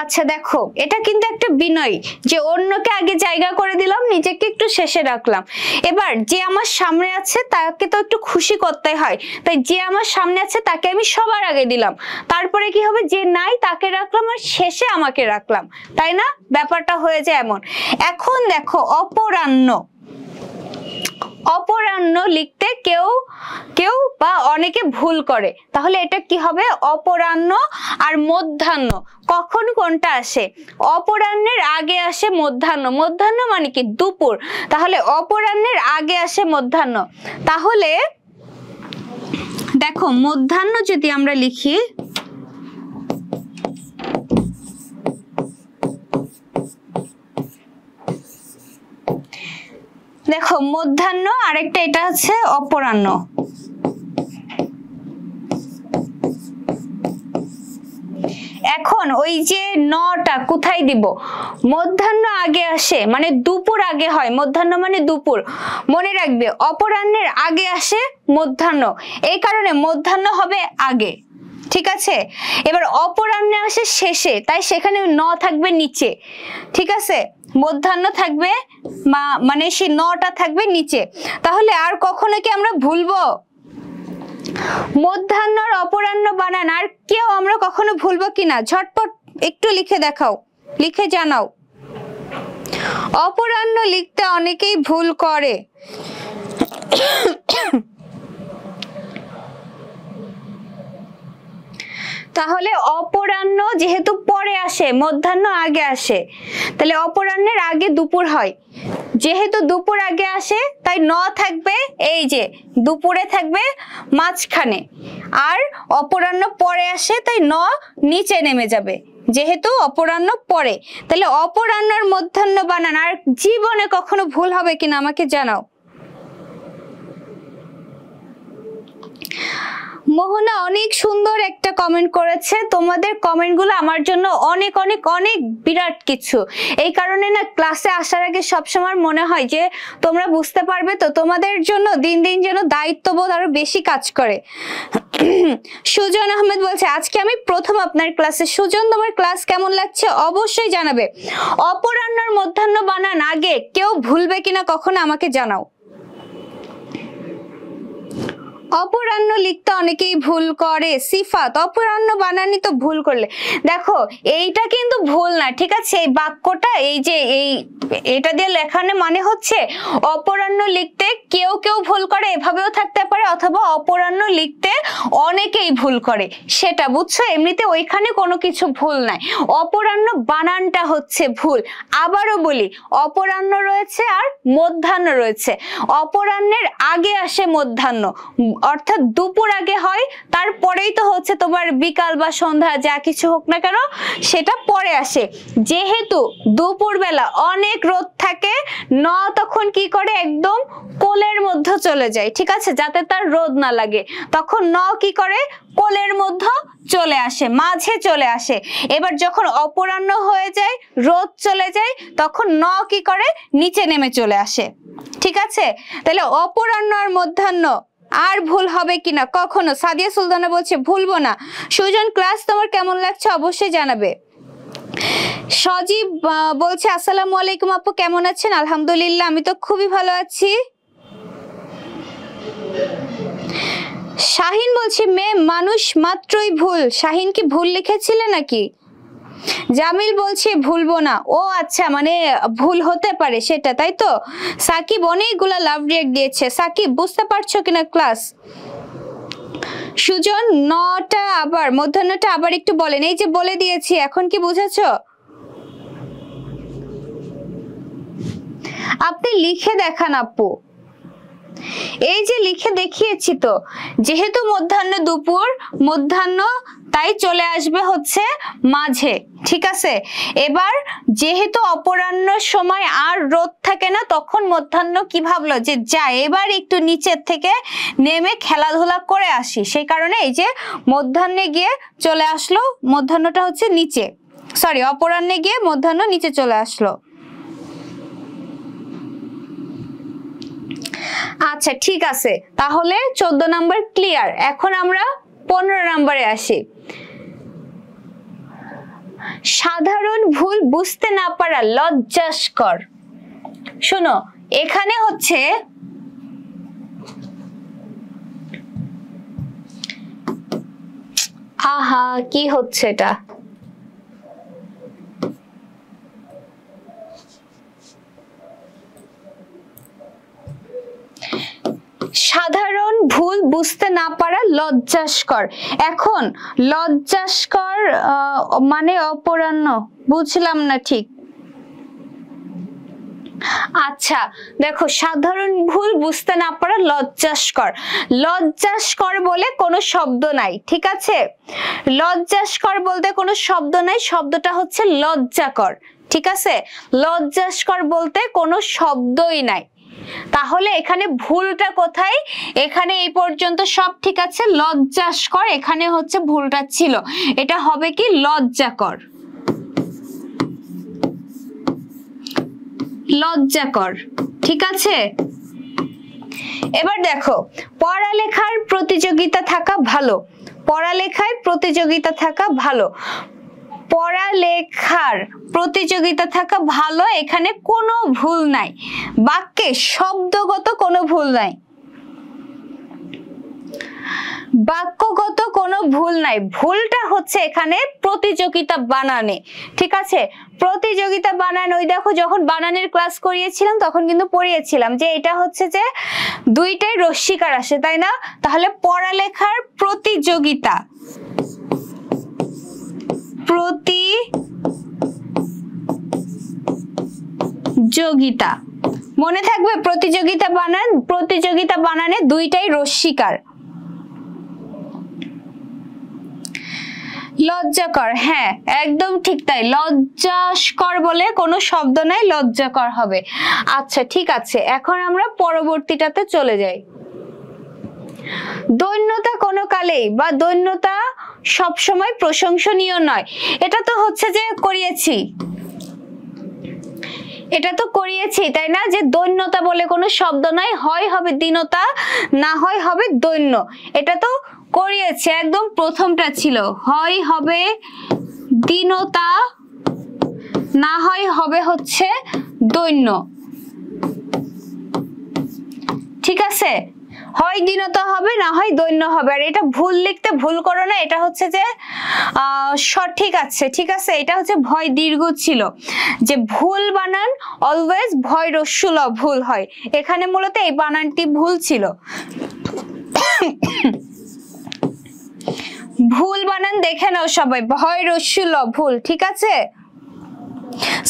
আচ্ছা দেখো, এটা কিন্তু একটা বিনয় যে অন্যকে আগে জায়গা করে দিলাম, নিজেকে একটু শেষে রাখলাম। এবার যে আমার সামনে আছে তাকে তো একটু খুশি করতে হয়, তাই যে আমার সামনে আছে তাকে আমি সবার আগে দিলাম, তারপরে কি হবে, যে নাই তাকে রাখলাম আর শেষে আমাকে রাখলাম, তাই না? ব্যাপারটা হয়ে যায় এমন। এখন দেখো অপরাহ্ন, অপরাহ্ন লিখতে কেউ কেউ বা অনেকে ভুল করে, তাহলে এটা কি হবে, অপরাহ্ন আর মধ্যাহ্ন। কখন কোনটা আসে? অপরাহ্নের আগে আসে মধ্যাহ্ন। মধ্যাহ্ন মানে কি, দুপুর, তাহলে অপরাহ্নের আগে আসে মধ্যাহ্ন। তাহলে দেখো মধ্যাহ্ন যদি আমরা লিখি, দেখো মধ্যাহ্ন আরেকটা এটা আছে অপরাহ্ন। এখন ওই যে নটা কোথায় দিব? মধ্যাহ্ন আগে আসে মানে দুপুর আগে হয়, মধ্যাহ্ন মানে দুপুর, মনে রাখবে অপরাহ্নের আগে আসে মধ্যাহ্ন, এই কারণে মধ্যাহ্ন হবে আগে, ঠিক আছে? এবার অপরাহ্নে আসে শেষে, তাই সেখানে ন থাকবে নিচে, ঠিক আছে? মধ্যাহ্ন থাকবে মানে সেই নটা থাকবে নিচে। তাহলে আর কখনো কি আমরা ভুলবো? মধ্যাহ্ন আর অপরাহ্ন বানান আর কেউ আমরা কখনো ভুলবো কিনা? ঝটপট একটু লিখে দেখাও, লিখে জানাও। অপরাহ্ন লিখতে অনেকেই ভুল করে। তাহলে অপরাহ্ন যেহেতু পরে আসে, মধ্যাহ্ন আগে আসে, তাহলে অপরাহ্নের আগে দুপুর হয়, যেহেতু দুপুর আগে আসে তাই ন থাকবে এই যে দুপুরে থাকবে মাঝখানে, আর অপরাহ্ন পরে আসে তাই ন নিচে নেমে যাবে, যেহেতু অপরাহ্ন পরে। তাহলে অপরাহ্ন আর মধ্যাহ্ন বানান আর জীবনে কখনো ভুল হবে কিনা আমাকে জানাও। মোহনা অনেক সুন্দর একটা কমেন্ট করেছে, তোমাদের কমেন্টগুলো আমার জন্য অনেক অনেক অনেক বিরাট কিছু। এই কারণে না ক্লাসে আসার আগে সবসময় মনে হয় যে তোমরা বুঝতে পারবে, তো তোমাদের জন্য দিন দিন যেন দায়িত্ববোধ আরো বেশি কাজ করে। সুজন আহমেদ বলছে আজকে আমি প্রথম আপনার ক্লাসে। সুজন, তোমার ক্লাস কেমন লাগছে অবশ্যই জানাবে। অপরাহ্নর মধ্যাহ্ন বানান আগে কেউ ভুলবে কিনা কখনো আমাকে জানাও। অপরাহ্ন লিখতে অনেকেই ভুল করে। সিফাত, অপরাহ্ন বানানি তো ভুল করলে। দেখো এইটা কিন্তু ভুল না, ঠিক আছে? এই বাক্যটা এই যে এটা দিয়ে লেখানো মানে হচ্ছে অপরাহ্ন লিখতে কেউ কেউ ভুল করে, এভাবেও থাকতে পারে, অথবা অপরাহ্ন লিখতে অনেকেই ভুল করে, সেটা বুঝছো? এমনিতে ওইখানে কোনো কিছু ভুল নাই, অপরাহ্ন বানানটা হচ্ছে ভুল। আবারও বলি, অপরাহ্ন রয়েছে আর মধ্যাহ্ন রয়েছে। অপরাহ্নের আগে আসে মধ্যাহ্ন, অর্থাৎ দুপুর আগে হয়, তারপরেই তো হচ্ছে তোমার বিকাল বা সন্ধ্যা যা কিছু হোক না কেন সেটা পরে আসে। যেহেতু দুপুর বেলা অনেক রোদ থাকে, ন তখন কি করে একদম কোলের মধ্যে চলে যায়, ঠিক আছে, যাতে তার রোদ না লাগে, তখন ন কি করে কোলের মধ্যে চলে আসে, মাঝে চলে আসে। এবার যখন অপরাহ্ন হয়ে যায়, রোদ চলে যায়, তখন ন কি করে নিচে নেমে চলে আসে, ঠিক আছে? তাহলে অপরাহ্ন আর মধ্যাহ্ন আর ভুল হবে কিনা কখনো? সাদিয়া সুলতানা বলছে ভুলবো না। সুজন, ক্লাস তোমার কেমন লাগছে অবশ্যই জানাবে। সজীব বলছে আসসালামু আলাইকুম আপু, কেমন আছেন? আলহামদুলিল্লাহ, আমি তো খুবই ভালো আছি। শাহিন বলছে মেয়ে মানুষ মাত্রই ভুল। শাহিন কি ভুল লিখেছিলে নাকি? জামিল বলছে ভুলবো না। ও আচ্ছা, মানে ভুল হতে পারে সেটা, তাই তো? সাকিব অনেকগুলা লাভ রিয়েক্ট দিয়েছে। সাকিব, বুঝতে পারছো কিনা ক্লাস? সুজন, নটা আবার মধ্যাহ্নটা আবার একটু বলেন। এই যে বলে দিয়েছি, এখন কি বুঝেছো? আপনি লিখে দেখান আপু। এই যে লিখে দেখিয়েছি তো, যেহেতু মধ্যাহ্ন দুপুর, মধ্যাহ্ন তাই চলে আসবে হচ্ছে মাঝে, ঠিক আছে? এবার যেহেতু অপরাহ্ন সময় আর রোদ থাকে না, তখন মধ্যাহ্ন কি ভাবলো যে যা এবার একটু নিচের থেকে নেমে খেলাধুলা করে আসি, সেই কারণে এই যে মধ্যাহ্নে গিয়ে চলে আসলো, মধ্যাহ্নটা হচ্ছে নিচে, সরি অপরাহ্নে গিয়ে মধ্যাহ্ন নিচে চলে আসলো। আচ্ছা ঠিক আছে, তাহলে 14 নাম্বার ক্লিয়ার। এখন আমরা 15 নাম্বারে আসি। সাধারণ ভুল বুঝতে না পারা লজ্জাস্কর। শোনো এখানে হচ্ছে আহা কি হচ্ছে এটা, সাধারণ ভুল বুঝতে না পারা লজ্জাস্কর। এখন লজ্জাস্কর মানে অপরাহ্ন, বুঝলাম না ঠিক। আচ্ছা দেখো, সাধারণ ভুল বুঝতে না পারা লজ্জাস্কর। লজ্জাস্কর বলে কোনো শব্দ নাই, ঠিক আছে? লজ্জাস্কর বলতে কোনো শব্দ নাই, শব্দটা হচ্ছে লজ্জাকর, ঠিক আছে? লজ্জাস্কর বলতে কোনো শব্দই নাই। তাহলে এখানে ভুলটা কোথায়? এখানে এই পর্যন্ত সব ঠিক আছে, লজ্জাস্কর এখানে হচ্ছে ভুলটা ছিল, এটা হবে কি লজ্জাকর। লজ্জাকর, ঠিক আছে? এবার দেখো, পড়ালেখার প্রতিযোগিতা থাকা ভালো। পড়ালেখায় প্রতিযোগিতা থাকা ভালো, পড়ালেখার প্রতিযোগিতা থাকা ভালো, এখানে কোনো ভুল নাই, বাক্যে শব্দগত কোনো ভুল নাই, বাক্যগত কোনো ভুল নাই। ভুলটা হচ্ছে এখানে প্রতিযোগিতা বানানে, ঠিক আছে? প্রতিযোগিতা বানান, ওই দেখো যখন বানানের ক্লাস করিয়েছিলাম তখন কিন্তু পড়িয়েছিলাম যে এটা হচ্ছে যে দুইটাই রস্যিকার আসে, তাই না? তাহলে পড়ালেখার প্রতিযোগিতা, প্রতিযোগিতা মনে থাকবে, প্রতিযোগিতা বানান, প্রতিযোগিতা বানানে দুইটাই রস্যিকার। লজ্জাকর, হ্যাঁ একদম ঠিক তাই, লজ্জাস্কর বলে কোনো শব্দ নাই, লজ্জাকর হবে। আচ্ছা ঠিক আছে, এখন আমরা পরবর্তীটাতে চলে যাই। দৈন্যতা কোনো কালেই বা দৈন্যতা সবসময় প্রশংসনীয় নয়, এটা তো হচ্ছে যে করিয়েছি, এটা তো করিয়েছি তাই না? যে দৈন্যতা বলে কোনো শব্দ নাই, হয় হবে দীনতা, না হয় হবে দৈন্য, এটা তো করিয়েছি, একদম প্রথমটা ছিল, হয় হবে দীনতা, না হয় হবে হচ্ছে দৈন্য, ঠিক আছে? হয় দীনতা হবে, না হয় দৈন্য হবে। আর এটা ভুল লিখতে ভুল করো না, এটা হচ্ছে যে সঠিক আছে, ঠিক আছে? এটা হচ্ছে ভয় দীর্ঘ ছিল, যে ভুল বানান অলওয়েজ ভয় রস্যুল ভুল হয়, এখানে মূলত এই বানানটি ভুল ছিল। ভুল বানান দেখে নাও সবাই, ভয় রস্যুল ভুল, ঠিক আছে?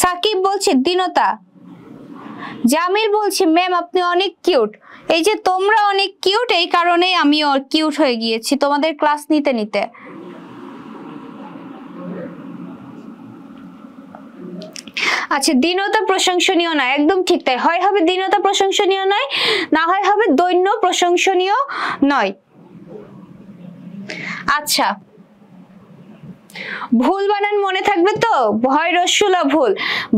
সাকিব বলছে দীনতা, জামিল বলছি ম্যাম আপনি অনেক কিউট। এই যে তোমরা অনেক কিউট, এই কারণেই আমি কিউট হয়ে গিয়েছি তোমাদের ক্লাস নিতে নিতে। আচ্ছা, দীনতা প্রশংসনীয় নয়, একদম ঠিক তাই, হয় হবে দীনতা প্রশংসনীয় নয়, না হয় হবে দৈন্য প্রশংসনীয় নয়। আচ্ছা, ভুল বানান মনে থাকবে তো, ভয় রস্যুলা ভুল।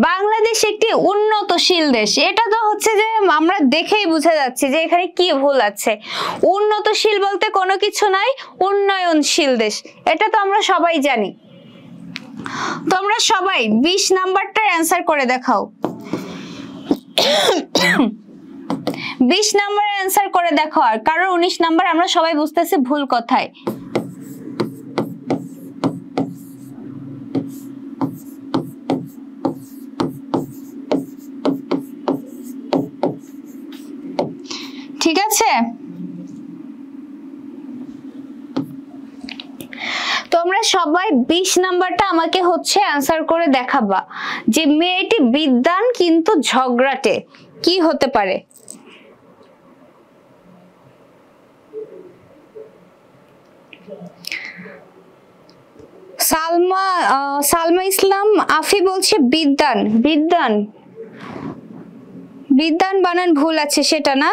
বাংলাদেশ একটি উন্নতশীল দেশ, এটা তো হচ্ছে যে আমরা দেখেই বোঝা যাচ্ছে যে এখানে কি ভুল আছে। উন্নতশীল বলতে কোনো কিছু নাই, উন্নয়নশীল দেশ, এটা তো আমরা সবাই জানি। তোমরা সবাই 20 নাম্বারটার অ্যান্সার করে দেখাও। 20 নাম্বারের অ্যান্সার করে দেখো, আর কারণ 19 নাম্বার আমরা সবাই বুঝতেছি ভুল কথায়। ঠিক আছে, তোমরা সবাই 20 নাম্বারটা আমাকে হচ্ছে অ্যান্সার করে দেখাবা যে মেয়েটি বিদ্বান কিন্তু ঝগড়াটে, কি হতে পারে? সালমা ইসলাম আফি বলছে বিদ্বান, বিদ্বান বিদ্বান বানান ভুল আছে সেটা না।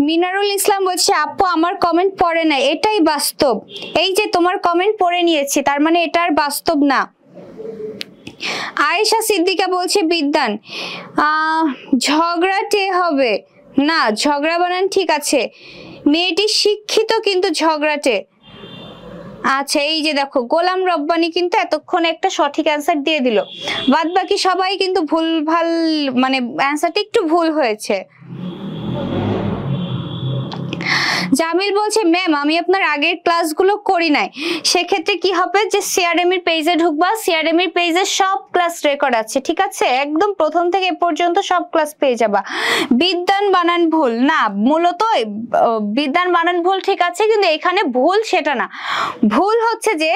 মিনারুল ইসলাম বলছে আপু আমার কমেন্ট পড়ে নাই, এটাই বাস্তব। এই যে তোমার কমেন্ট পড়ে নিয়েছি, তার মানে এটা আর বাস্তব না। আয়েশা সিদ্দিকা বলছে বিদ্বান, ঝগড়াটে হবে না, ঝগড়া বানান ঠিক আছে। মেয়েটি শিক্ষিত কিন্তু ঝগড়াটে। আচ্ছা এই যে দেখো গোলাম রব্বানি কিন্তু এতক্ষণ একটা সঠিক অ্যান্সার দিয়ে দিল, বাদ বাকি সবাই কিন্তু ভুলভাল, মানে অ্যান্সারটা একটু ভুল হয়েছে। জামিল বলছে ম্যাম আমি আপনার আগের ক্লাসগুলো করি নাই, সেক্ষেত্রে কি হবে যে সিআরএম এর পেজে ঢুকবা, সিআরএম এর পেজে সব ক্লাস রেকর্ড আছে, ঠিক আছে, একদম প্রথম থেকে এ পর্যন্ত সব ক্লাস পেয়ে যাবা। বিদ্যান বানান ভুল না, মূলত বিদ্যান বানান ভুল ঠিক আছে, কিন্তু এখানে ভুল সেটা না, ভুল হচ্ছে যে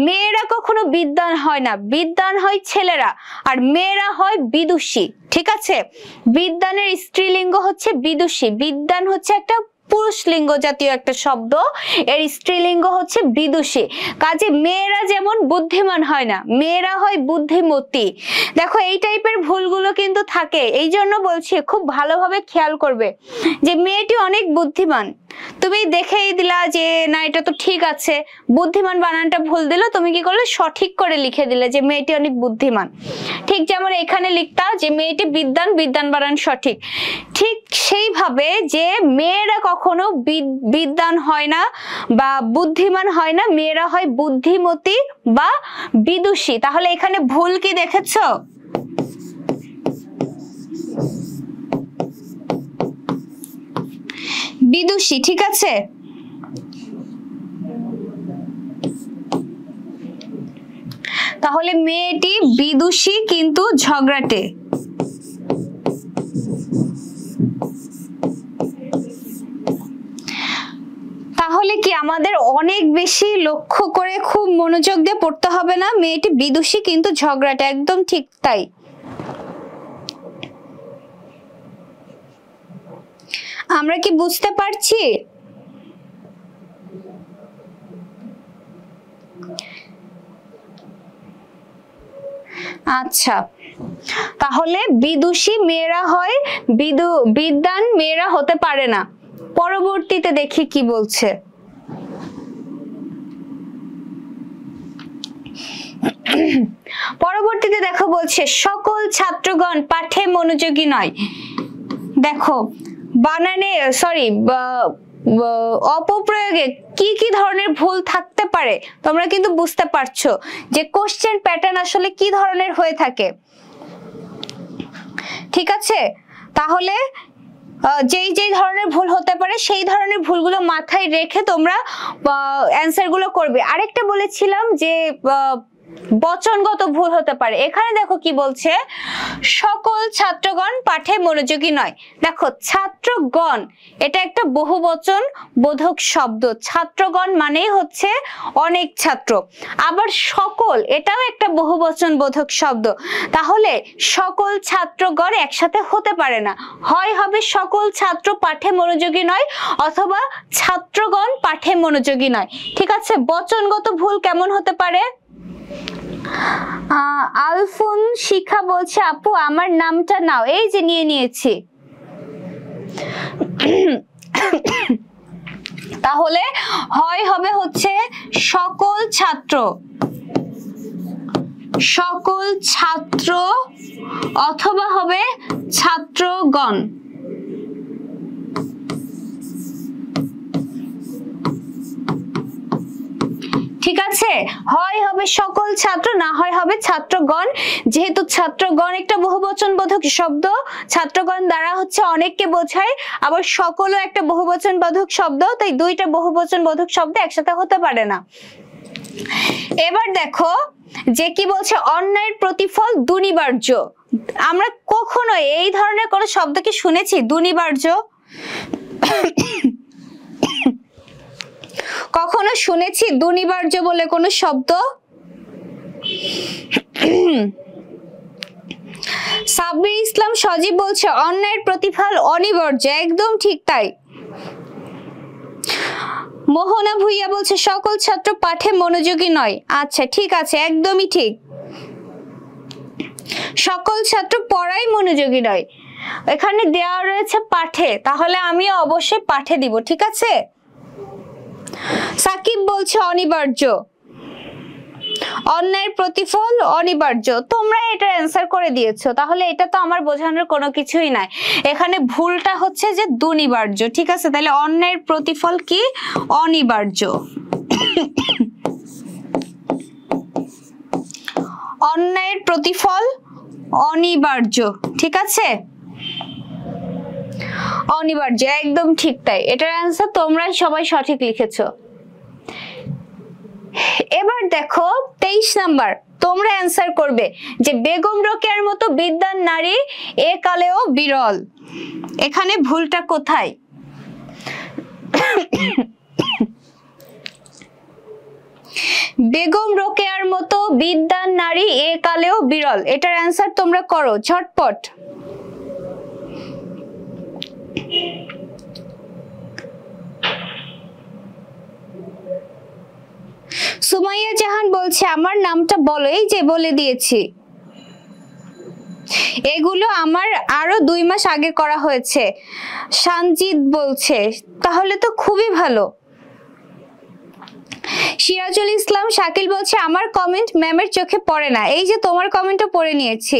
মেয়েরা কখনো বিদ্বান হয় না, বিদ্বান হয় ছেলেরা, আর মেয়েরা হয় বিদুষী, ঠিক আছে। বিদ্বানের স্ত্রীলিঙ্গ হচ্ছে বিদুষী, বিদ্বান হচ্ছে একটা পুরুষ লিঙ্গ জাতীয় একটা শব্দ, এর স্ত্রীলিঙ্গ হচ্ছে বিদুষী। কাজে মেয়েরা যেমন বুদ্ধিমান হয় না, মেয়েরা হয় বুদ্ধিমতী। দেখো এই টাইপের ভুলগুলো কিন্তু থাকে, এই জন্য বলছি খুব ভালোভাবে খেয়াল করবে যে মেয়েটি অনেক বুদ্ধিমান, তুমি দেখেই দিলা যে না এটা তো ঠিক আছে, বুদ্ধিমান বানানটা ভুল দিল, তুমি কি করলে সঠিক করে লিখে দিলে যে মেয়েটি অনেক বুদ্ধিমান। ঠিক যেমন এখানে লিখতা যে মেয়েটি বিদ্বান, বিদ্বান বানান সঠিক, ঠিক সেইভাবে যে মেয়েরা কখনো বিদ্বান হয় না বা বুদ্ধিমান হয় না, মেয়েরা হয় বুদ্ধিমতী বা বিদুষী। তাহলে এখানে ভুল কি দেখেছো? বিদুষী, ঠিক আছে। তাহলে মেয়েটি বিদুষী কিন্তু ঝগড়াটে। তাহলে কি আমাদের অনেক বেশি লক্ষ্য করে খুব মনোযোগ দিয়ে পড়তে হবে না, মেয়েটি বিদুষী কিন্তু ঝগড়াটে, একদম ঠিক তাই। আমরা কি বুঝতে পারছি? আচ্ছা তাহলে বিদুষী মেয়েরা হয়, বিদ্বান মেয়েরা হতে পারে না। পরবর্তীতে দেখি কি বলছে। পরবর্তীতে দেখো বলছে সকল ছাত্রগণ পাঠে মনোযোগী নয়। দেখো বানানে সরি অপপ্রয়োগে কি কি ধরনের ভুল থাকতে পারে তোমরা কিন্তু বুঝতে পারছো যে কোশ্চেন প্যাটার্ন আসলে কি ধরনের হয়ে থাকে, ঠিক আছে। তাহলে যেই ধরনের ভুল হতে পারে সেই ধরনের ভুলগুলো মাথায় রেখে তোমরা অ্যান্সার গুলো করবে। আরেকটা বলেছিলাম যে বচনগত ভুল হতে পারে, এখানে দেখো কি বলছে, সকল ছাত্রগণ পাঠে মনোযোগী নয়। দেখো ছাত্রগণ এটা একটা বহুবচন বোধক শব্দ, ছাত্রগণ মানেই হচ্ছে অনেক ছাত্র, আবার সকল এটাও একটা বহুবচন বোধক শব্দ, তাহলে সকল ছাত্রগণ একসাথে হতে পারে না, হয় হবে সকল ছাত্র পাঠে মনোযোগী নয় অথবা ছাত্রগণ পাঠে মনোযোগী নয়, ঠিক আছে। বচনগত ভুল কেমন হতে পারে? আলফুন শিখা বলছে আপু আমার নামটা নাও, এই যে নিয়ে নিয়েছি। তাহলে হয় হবে হচ্ছে সকল ছাত্র, সকল ছাত্র অথবা হবে ছাত্রগণ, ঠিক আছে। হয় হবে সকল ছাত্র, না হয় হবে ছাত্রগণ, যেহেতু ছাত্রগণ একটা বহুবচন বোধক শব্দ, ছাত্রগণ দ্বারা হচ্ছে অনেককে বোঝায়, আবার সকলও একটা বহুবচন বোধক শব্দ, তাই দুইটা বহুবচন বোধক শব্দ একসাথে হতে পারে না। এবার দেখো যে কি বলছে, অন্যায়ের প্রতিফল দুনিবার্য। আমরা কখনো এই ধরনের কোন শব্দ কি শুনেছি দুনিবার্য? কখনো শুনেছি দুনিবার্য বলে কোন শব্দ? সাব্বির ইসলাম সজীব বলছে অন্যায়ের প্রতিফল অনিবার্য, একদম ঠিক তাই। মোহনা ভুইয়া বলছে সকল ছাত্র পাঠে মনোযোগী নয়, আচ্ছা ঠিক আছে, একদমই ঠিক, সকল ছাত্র পড়াই মনোযোগী নয়, এখানে দেওয়া রয়েছে পাঠে, তাহলে আমি অবশ্যই পাঠে দিব, ঠিক আছে। সাকিব বলছে অনিবার্য, অন্যায়ের প্রতিফল অনিবার্য, তোমরা এটা অ্যান্সার করে দিয়েছো, তাহলে এটা তো আমার বোঝানোর কোনো কিছুই নাই, এখানে ভুলটা হচ্ছে যে দুনিবার্য, ঠিক আছে। তাহলে অন্যায়ের প্রতিফল কি? অনিবার্য। অন্যায়ের প্রতিফল অনিবার্য, ঠিক আছে, অনিবার্য, একদম ঠিক তাই। এটার অ্যান্সার তোমরাই সবাই সঠিক লিখেছো। এবার দেখো 23 নাম্বার, তোমরা অ্যান্সার করবে যে বেগম রোকেয়ার মতো বিদ্বান নারী এ কালেও বিরল। এখানে ভুলটা কোথায়? বেগম রোকেয়ার মতো বিদ্বান নারী এ কালেও বিরল, এটার অ্যান্সার তোমরা করো ঝটপট। সুমাইয়া জাহান বলছে আমার নামটা বলো, এই যে বলে দিয়েছি, এগুলো আমার আরো 2 মাস আগে করা হয়েছে। সানজিদ বলছে তাহলে তো খুবই ভালো। সিরাজুল ইসলাম শাকিল বলছে আমার কমেন্ট ম্যামের চোখে পড়ে না। এই যে তোমার কমেন্টও পড়ে নিয়েছি।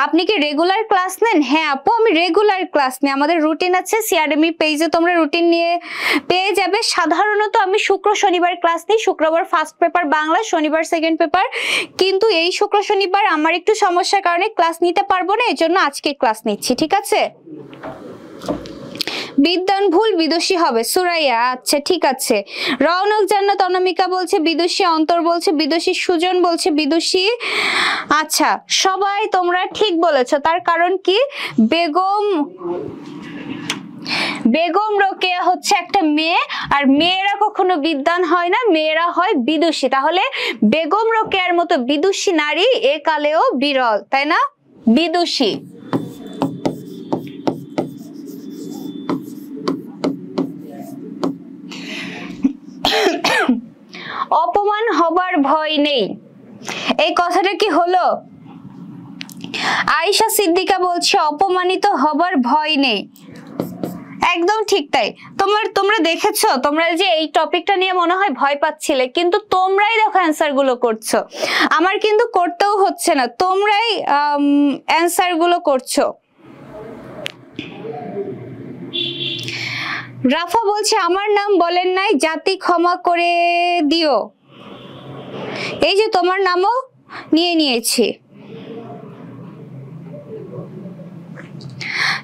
আপনি কি রেগুলার ক্লাস নেন? হ্যাঁ আপু, আমি রেগুলার ক্লাস নিই, আমাদের রুটিন আছে, সিআরএমই পেজে তোমরা রুটিন নিয়ে পেয়ে যাবে। সাধারণত আমি শুক্র শনিবার ক্লাস নিই, শুক্রবার ফার্স্ট পেপার বাংলা, শনিবার সেকেন্ড পেপার, কিন্তু এই শুক্র শনিবার আমার একটু সমস্যার কারণে ক্লাস নিতে পারবো না, এজন্য আজকে ক্লাস নিচ্ছি, ঠিক আছে। বিদ্বান ভুল বিদুষী হবে সুরাইয়া, আচ্ছা ঠিক আছে। রওনক জান্নাত অনামিকা বলছে বিদুষী, অন্তর বলছে বিদুষী, সুজন বলছে বিদুষী। আচ্ছা সবাই তোমরা ঠিক বলেছো, তার কারণ কি, বেগম রোকেয়া হচ্ছে একটা মেয়ে, আর মেয়েরা কখনো বিদ্বান হয় না, মেয়েরা হয় বিদুষী। তাহলে বেগম রোকেয়ার মতো বিদুষী নারী এ কালেও বিরল, তাই না, বিদুষী। অপমান হবার ভয় নেই, এই কথাটা কি হলো? আয়েশা সিদ্দিকা বলছে অপমানিত হবার ভয় নেই, একদম ঠিক তাই। তোমরা দেখেছো, তোমরা যে এই টপিকটা নিয়ে মনে হয় ভয় পাচ্ছিলে, কিন্তু তোমরাই দেখো অ্যান্সার গুলো করছো, আমার কিন্তু করতেও হচ্ছে না, তোমরাই অ্যান্সার গুলো করছো। রাফা বলছে আমার নাম বলেন নাই, জাতি ক্ষমা করে দিও। এই যে তোমার নামও নিয়ে নিয়েছি।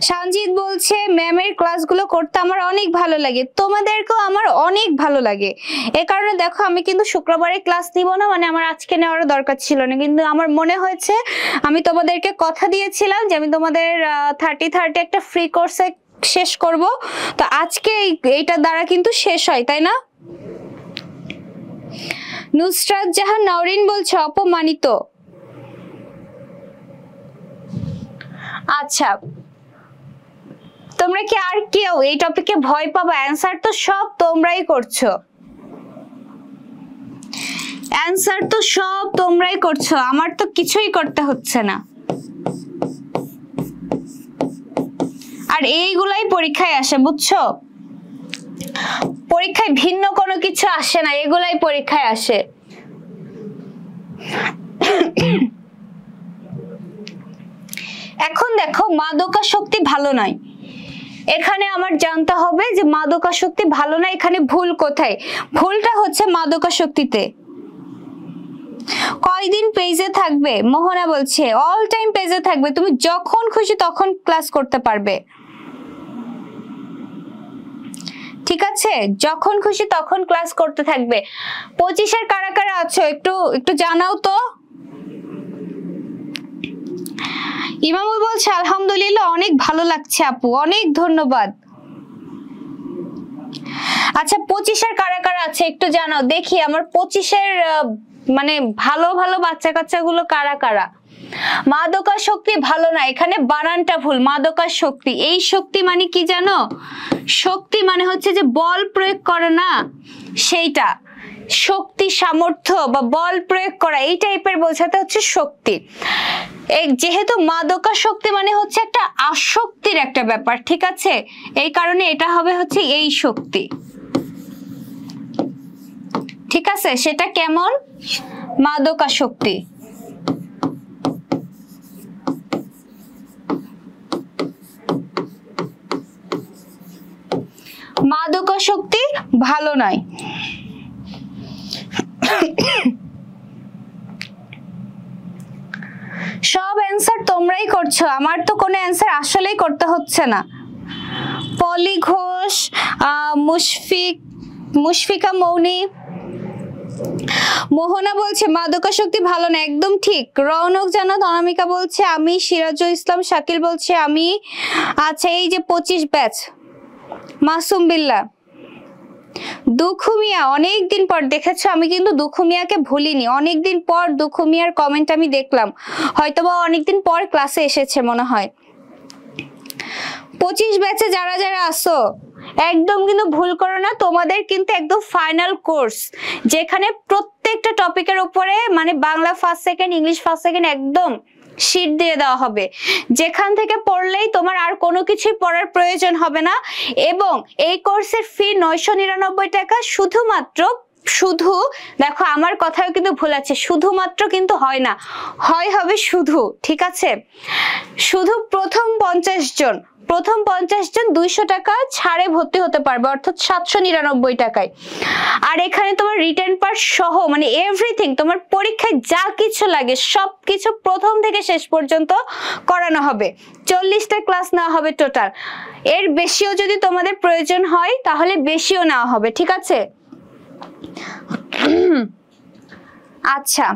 সানজিদ বলছে ম্যামের ক্লাসগুলো করতে আমার অনেক ভালো লাগে, তোমাদেরকেও আমার অনেক ভালো লাগে। এ কারণে দেখো আমি কিন্তু শুক্রবারে ক্লাস নিব না, মানে আমার আজকে নেওয়ার দরকার ছিল না, কিন্তু আমার মনে হয়েছে, আমি তোমাদেরকে কথা দিয়েছিলাম যে আমি তোমাদের 30 একটা ফ্রি কোর্সে শেষ করব, তো আজকে এইটার দ্বারা কিন্তু শেষ হয়, তাই না। নুসরাত জাহান নওরিন বলছে অপমানিত। আচ্ছা তোমরা কি আর কেউ এই টপিকে ভয় পাবা? অ্যান্সার তো সব তোমরাই করছো, অ্যান্সার তো সব তোমরাই করছো, আমার তো কিছুই করতে হচ্ছে না। আর এইগুলাই পরীক্ষায় আসে, বুঝছো, পরীক্ষায় ভিন্ন কোনো কিছু আসে না, এগুলাই পরীক্ষায় আসে। এখন দেখো মাদকাসক্তি ভালো নয়, এখানে আমার জানতে হবে যে মাদকাসক্তি ভালো না, এখানে ভুল কোথায়? ভুলটা হচ্ছে মাদকাসক্তিতে। কয়দিন পেজে থাকবে? মোহনা বলছে অল টাইম পেজে থাকবে, তুমি যখন খুশি তখন ক্লাস করতে পারবে, ঠিক আছে, যখন খুশি তখন ক্লাস করতে থাকবে। 25-এর কারা কারা আছো একটু জানাও তো। ইমামুল বলছে আলহামদুলিল্লাহ অনেক ভালো লাগছে আপু, অনেক ধন্যবাদ। আচ্ছা 25-এর কারা কারা আছে একটু জানাও দেখি, আমার 25-এর মানে ভালো ভালো বাচ্চা কাচ্চা গুলো কারা কারা। মাদকাসক্তি ভালো না, এখানে বানানটা ভুল। মাদকাসক্তি, এই শক্তি মানে কি জানো? শক্তি মানে হচ্ছে যে বল প্রয়োগ করে না, সেইটা শক্তি, সামর্থ্য বা বল প্রয়োগ করা, এই টাইপের বোঝাতে হচ্ছে শক্তি। যেহেতু মাদকাসক্তি মানে হচ্ছে একটা আসক্তির একটা ব্যাপার, ঠিক আছে, এই কারণে এটা হবে হচ্ছে এই শক্তি, ঠিক আছে। সেটা কেমন? মাদকাসক্তি। মাদকাসক্তি ভালো নয়। তোমরাই করছো, আমার তো কোনো অ্যান্সার আসলেই করতে হচ্ছে না। পলি ঘোষ, মুশফিকা মৌনি, মোহনা বলছে মাদকাসক্তি ভালো না, একদম ঠিক। রৌনক জানাত, অনামিকা বলছে আমি, সিরাজুল ইসলাম শাকিল বলছে আমি। আচ্ছা এই যে 25 ব্যাচ, মাসুম বিল্লাহ, দুখু মিয়া অনেকদিন পর দেখেছো, আমি কিন্তু দুখু মিয়াকে ভুলিনি, অনেকদিন পর দুখু মিয়ার কমেন্ট আমি দেখলাম, হয়তোবা অনেকদিন পর ক্লাসে এসেছে মনে হয়। 25 ব্যাচে যারা যারা আসো একদম কিন্তু ভুল করো না, তোমাদের কিন্তু একদম ফাইনাল কোর্স, যেখানে প্রত্যেকটা টপিকের উপরে মানে Bangla first second, English first second একদম শীট দিয়ে দেওয়া হবে, যেখান থেকে পড়লেই তোমার আর কোনো কিছুই পড়ার প্রয়োজন হবে না। এবং এই কোর্সের ফি 999 টাকা, শুধুমাত্র শুধু দেখো আমার কথাও কিন্তু ভুল আছে, শুধুমাত্র কিন্তু হয় না, হবে শুধু, ঠিক আছে? শুধু প্রথম 50 জন 200 টাকা ছাড়ে ভর্তি হতে পারবে, অর্থাৎ 799 টাকায়। আর এখানে তোমার রিটেন পার্ট সহ মানে এভরিথিং, তোমার পরীক্ষায় যা কিছু লাগে সবকিছু প্রথম থেকে শেষ পর্যন্ত করানো হবে। 40টা ক্লাস নেওয়া হবে টোটাল, এর বেশিও যদি তোমাদের প্রয়োজন হয় তাহলে বেশিও নেওয়া হবে, ঠিক আছে? আচ্ছা,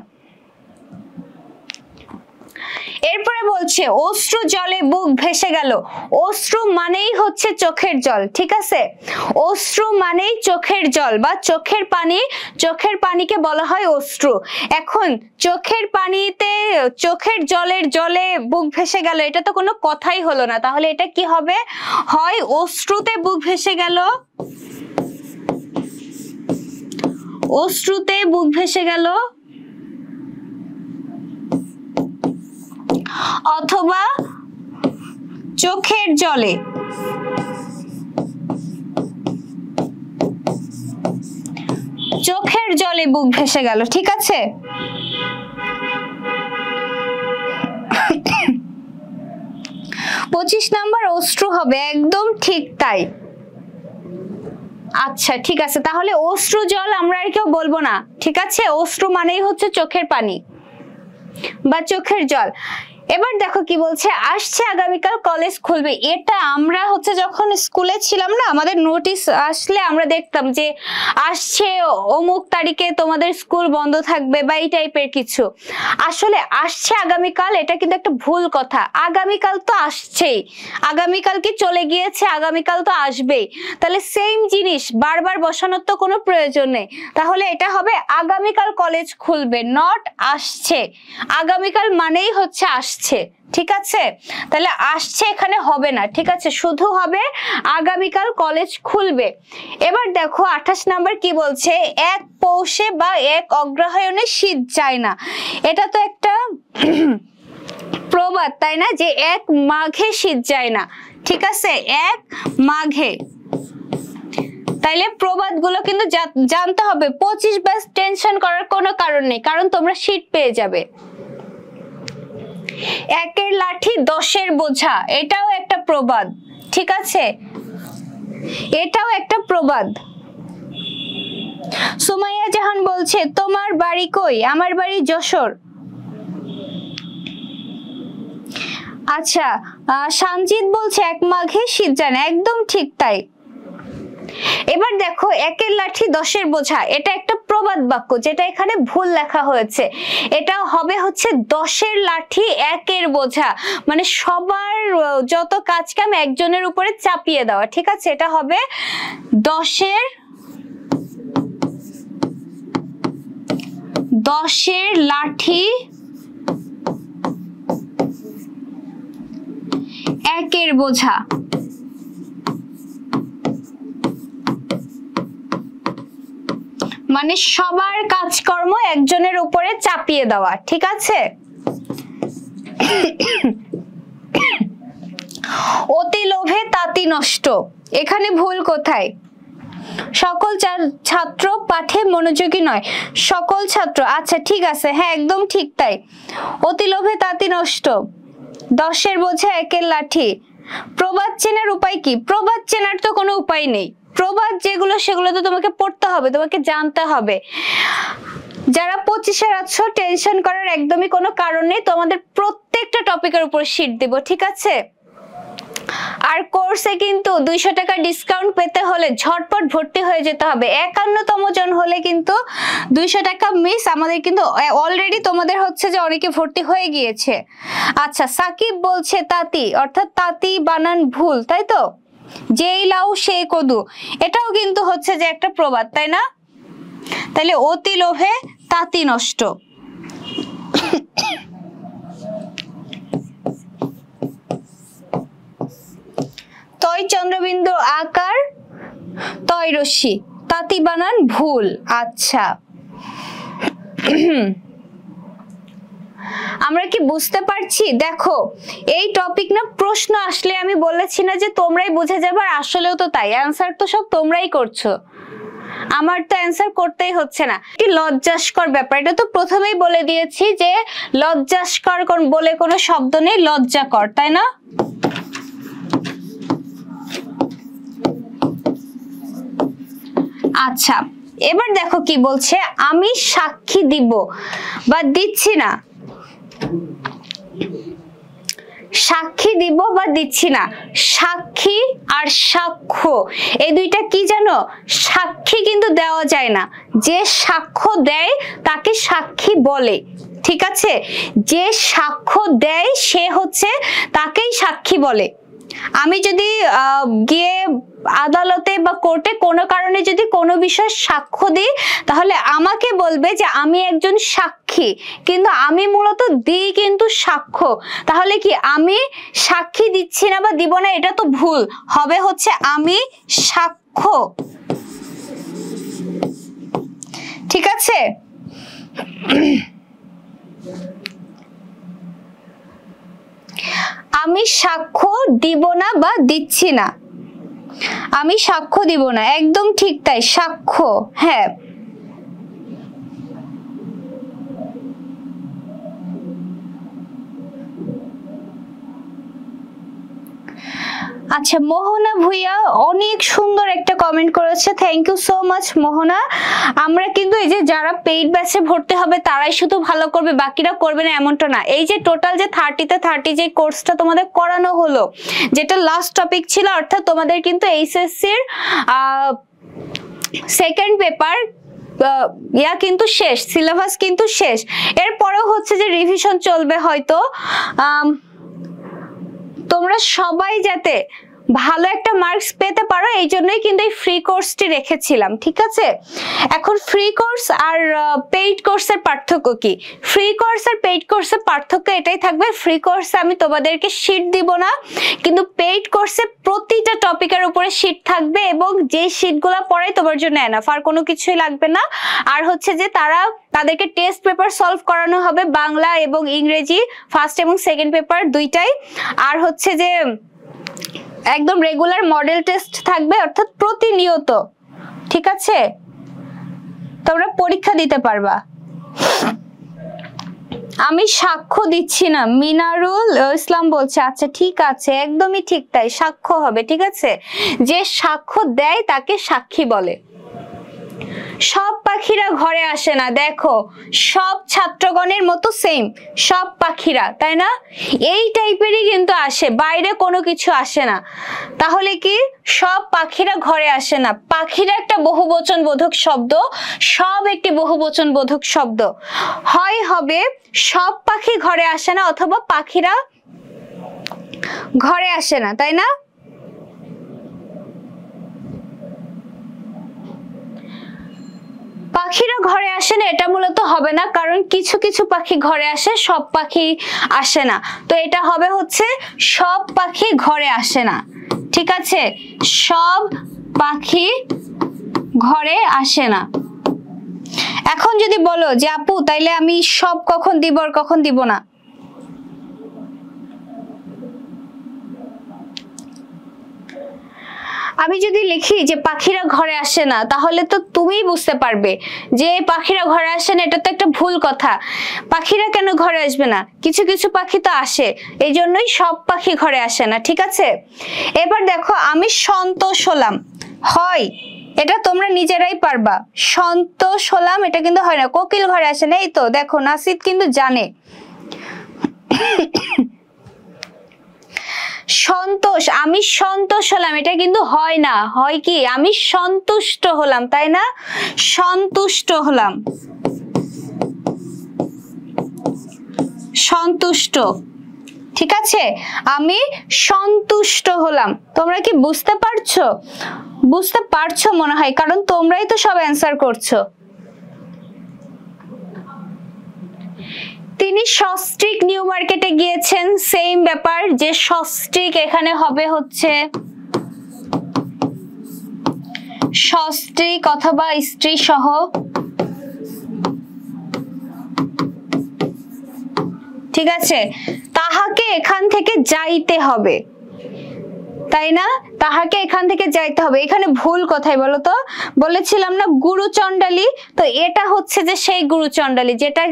এরপরে বলছে অশ্রু জলে বুক ভেসে গেল। অশ্রু মানেই হচ্ছে চোখের জল, ঠিক আছে? অশ্রু মানেই চোখের জল বা চোখের পানি, চোখের পানিকে বলা হয় অশ্রু। এখন চোখের পানিতে, চোখের জলে বুক ভেসে গেল, এটা তো কোনো কথাই হলো না, তাহলে এটা কি হবে? হয় অশ্রুতে বুক ভেসে গেল, অশ্রুতে বুক ভেসে গেল, অথবা চোখের জলে, চোখের জলে বুক ভেসে গেল, ঠিক আছে? 25 নাম্বার অশ্রু হবে, একদম ঠিক তাই। আচ্ছা ঠিক আছে, তাহলে অশ্রু জল আমরা আর কেউ বলবো না, ঠিক আছে? অশ্রু মানেই হচ্ছে চোখের পানি বা চোখের জল। এবার দেখো কি বলছে, আসছে আগামীকাল কলেজ খুলবে। এটা আমরা হচ্ছে যখন স্কুলে ছিলাম না, আমাদের নোটিশ আসলে আমরা দেখতাম যে আসছে অমুক তারিখে তোমাদের স্কুল বন্ধ থাকবে বা এই টাইপের কিছু। আসলে আসছে আগামীকাল এটা কিন্তু একটা ভুল কথা, আগামীকাল তো আসছেই, আগামীকাল কি চলে গিয়েছে, আগামীকাল তো আসবেই, তাহলে সেম জিনিস বারবার বসানোর তো কোনো প্রয়োজন নেই। তাহলে এটা হবে আগামীকাল কলেজ খুলবে, নট আসছে। আগামীকাল মানেই হচ্ছে আসছে, ঠিক আছে? তাহলে আসছে এখানে হবে না, ঠিক আছে? শুধু হবে আগামীকাল কলেজ খুলবে। এবার দেখো 28 নাম্বার কি বলছে, এক পৌষে বা এক অগ্রহায়ণে শীত যায় না। এটা তো একটা প্রবাদ, তাই না? যে এক মাঘে শীত যায় না, ঠিক আছে? এক মাঘে, তাইলে প্রবাদ গুলো কিন্তু জানতে হবে। 25 ব্যাচ টেনশন করার কোনো কারণ নেই, কারণ তোমরা শীত পেয়ে যাবে। একের লাঠি 10-এর বোঝা, এটাও একটা প্রবাদ, ঠিক আছে? এটাও একটা প্রবাদ। সুমাইয়া জাহান বলছে তোমার বাড়ি কই? আমার বাড়ি যশোর। আচ্ছা, সঞ্জিত বলছে এক মাঘে শীত যায় না, একদম ঠিক তাই। এবার দেখো একের লাঠি 10-এর বোঝা, এটা একটা প্রবাদ বাক্য, যেটা এখানে ভুল লেখা হয়েছে। এটা হবে হচ্ছে 10-এর লাঠি 1-এর বোঝা, মানে সবার যত কাজ কাম একজনের উপরে চাপিয়ে দেওয়া, ঠিক আছে? এটা হবে 10-এর লাঠি 1-এর বোঝা। মানে সবার কাজকর্ম একজনের উপরে চাপিয়ে দেওয়া, ঠিক আছে? অতি লোভে তাঁতি নষ্ট, এখানে ভুল কোথায়? সকল ছাত্র পাঠে মনোযোগী নয়, সকল ছাত্র, আচ্ছা ঠিক আছে, হ্যাঁ একদম ঠিক তাই। অতি লোভে তাঁতি নষ্ট, 10-এর বোঝা 1-এর লাঠি। প্রবাদ চেনার উপায় কি? প্রবাদ চেনার তো কোনো উপায় নেই, প্রবাদ যেগুলো সেগুলো তো তোমাকে পড়তে হবে, তোমাকে জানতে হবে। যারা 25-এর আছো টেনশন করার একদমই কোনো কারণ নেই, তোমাদের প্রত্যেকটা টপিকের উপর শীট দেব, ঠিক আছে? আর কোর্সে কিন্তু 200 টাকা ডিসকাউন্ট পেতে হলে ঝটপট ভর্তি হয়ে যেতে হবে। 51তম জন হলে কিন্তু 200 টাকা মিস। আমাদের কিন্তু অলরেডি তোমাদের হচ্ছে যে অনেকে ভর্তি হয়ে গিয়েছে। আচ্ছা, সাকিব বলছে তাঁতি, অর্থাৎ তাঁতি বানান ভুল, তাই তো? যেই লাউ সেই কদু, এটাও কিন্তু হচ্ছে যে একটা প্রবাদ, তাই না? তাহলে অতি লোভে তাঁতি নষ্ট। তয় চন্দ্রবিন্দু আকার তয় রশ্মি, তাঁতি বানান ভুল। আচ্ছা, আমরা কি বুঝতে পারছি? দেখো, এই টপিক না প্রশ্ন আসলে আমি বলেছি না যে তোমরাই বুঝে যাবে, আর আসলেও তো তাই। অ্যান্সার তো সব তোমরাই করছো, আমার তো অ্যান্সার করতেই হচ্ছে না। কি লজ্জাস্কর ব্যাপার, এটা তো প্রথমেই বলে দিয়েছি যে লজ্জাস্কর বলে কোনো শব্দ নেই, লজ্জাকর, তাই না? আচ্ছা, এবার দেখো কি বলছে, আমি সাক্ষী দিব বা দিচ্ছি না। সাক্ষী দিব বা দিচ্ছি না, সাক্ষী আর সাক্ষ্য এই দুইটা কি জানো? সাক্ষী কিন্তু দেওয়া যায় না, যে সাক্ষ্য দেয় তাকে সাক্ষী বলে, ঠিক আছে? যে সাক্ষ্য দেয় সে হচ্ছে তাকেই সাক্ষী বলে। আমি যদি গিয়ে আদালতে বা কোর্টে কোনো কারণে যদি কোনো বিষয়ে সাক্ষ্য দিই, তাহলে আমাকে বলবে যে আমি একজন সাক্ষী, কিন্তু আমি মূলত দিই কিন্তু সাক্ষ্য। তাহলে কি আমি সাক্ষী দিচ্ছি না বা দিব না, এটা তো ভুল হবে, হচ্ছে আমি সাক্ষ্য, ঠিক আছে? আমি সাক্ষ্য দিব না বা দিচ্ছি না, আমি সাক্ষ্য দিব না, একদম ঠিক তাই, সাক্ষ্য, হ্যাঁ। আচ্ছা, মোহনা ভুইয়া অনেক সুন্দর একটা কমেন্ট করেছে, থ্যাংক ইউ সো মাচ মোহনা। আমরা কিন্তু এই যে যারা পেইড ব্যাচে ভর্তি হবে তারাই শুধু ভালো করবে, বাকিরা করবে না এমনটা না। এই যে টোটাল যে 30-তে 30 যে কোর্সটা তোমাদের করানো হলো, যেটা লাস্ট টপিক ছিল, অর্থাৎ তোমাদের কিন্তু এইচএসসির সেকেন্ড পেপার কিন্তু শেষ, সিলেবাস কিন্তু শেষ। এরপরেও হচ্ছে যে রিভিশন চলবে হয়তো। তোমরা সবাই যাতে ভালো একটা মার্কস পেতে পারো, এই জন্যই কিন্তু এই ফ্রি কোর্সটি রেখেছিলাম, ঠিক আছে? এখন ফ্রি কোর্স আর পেইড কোর্সের পার্থক্য কি? ফ্রি কোর্স আর পেইড কোর্সের পার্থক্য এটাই থাকবে, ফ্রি কোর্সে আমি তোমাদেরকে শীট দিব না, কিন্তু পেইড কোর্সে প্রতিটা টপিকের উপরে শীট থাকবে, এবং যে শীটগুলো পড়াই তোমার জন্য এনাফ, আর কোনো কিছুই লাগবে না। আর হচ্ছে যে তাদেরকে টেস্ট পেপার সলভ করানো হবে, বাংলা এবং ইংরেজি, ফার্স্ট এবং সেকেন্ড পেপার দুইটাই। আর হচ্ছে যে একদম রেগুলার মডেল টেস্ট থাকবে, অর্থাৎ প্রতিনিয়ত, ঠিক আছে? তোমরা পরীক্ষা দিতে পারবা। আমি সাক্ষ্য দিচ্ছি না, মিনারুল ইসলাম বলছে। আচ্ছা, ঠিক আছে, একদমই ঠিক তাই, সাক্ষ্য হবে, ঠিক আছে? যে সাক্ষ্য দেয় তাকে সাক্ষী বলে। সব পাখিরা ঘরে আসে না, দেখো সব ছাত্রগণের মতো সেম, সব পাখিরা, তাই না? এই টাইপেরই কিন্তু আসে, বাইরে কোনো কিছু আসে না। তাহলে কি সব পাখিরা ঘরে আসে না? পাখিরা একটা বহুবচন বোধক শব্দ, সব একটি বহুবচন বোধক শব্দ, হয় হবে সব পাখি ঘরে আসে না, অথবা পাখিরা ঘরে আসে না, তাই না? পাখিরা ঘরে আসে না এটা মূলত হবে না, কারণ কিছু কিছু পাখি ঘরে আসে, সব পাখি আসে না। তো এটা হবে হচ্ছে সব পাখি ঘরে আসে না, ঠিক আছে? সব পাখি ঘরে আসে না। এখন যদি বলো যে আপু তাইলে আমি সব কখন দিব আর কখন দিব না, আমি যদি লিখি যে পাখিরা ঘরে আসে না, তাহলে তো তুমিই বুঝতে পারবে যে পাখিরা ঘরে আসে না, এটা তো একটা ভুল কথা। পাখিরা কেন ঘরে আসবে না? কিছু কিছু পাখি তো আসে, এই জন্যই সব পাখি ঘরে আসে না, ঠিক আছে? এবার দেখো, আমি সন্তোষ হলাম, হয় এটা তোমরা নিজেরাই পারবা। সন্তোষ হলাম এটা কিন্তু হয় না, কোকিল ঘরে আসে না, এই তো দেখো নাসিদ কিন্তু জানে। সন্তোষ, আমি সন্তোষ হলাম, এটা কিন্তু হয় না, হয় কি আমি সন্তুষ্ট হলাম, তাই না? সন্তুষ্ট হলাম, সন্তুষ্ট, ঠিক আছে, আমি সন্তুষ্ট হলাম। তোমরা কি বুঝতে পারছো? বুঝতে পারছো মনে হয়, কারণ তোমরাই তো সব অ্যান্সার করছো। তিনি সস্ট্রিক নিউ মার্কেটে গিয়েছেন, সেম ব্যাপার, যে সস্ট্রিক এখানে হবে হচ্ছে সস্ট্রিক অথবা স্ত্রী সহ। ঠিক আছে, তাহাকে এখান থেকে যাইতে হবে, তাই না? তাহাকে এখান থেকে যাইতে হবে, এখানে ভুল কোথায় বলো তো? বলেছিলাম না গুরুচণ্ডালী, তো এটা হচ্ছে যে সেই গুরুচণ্ডালী যেটা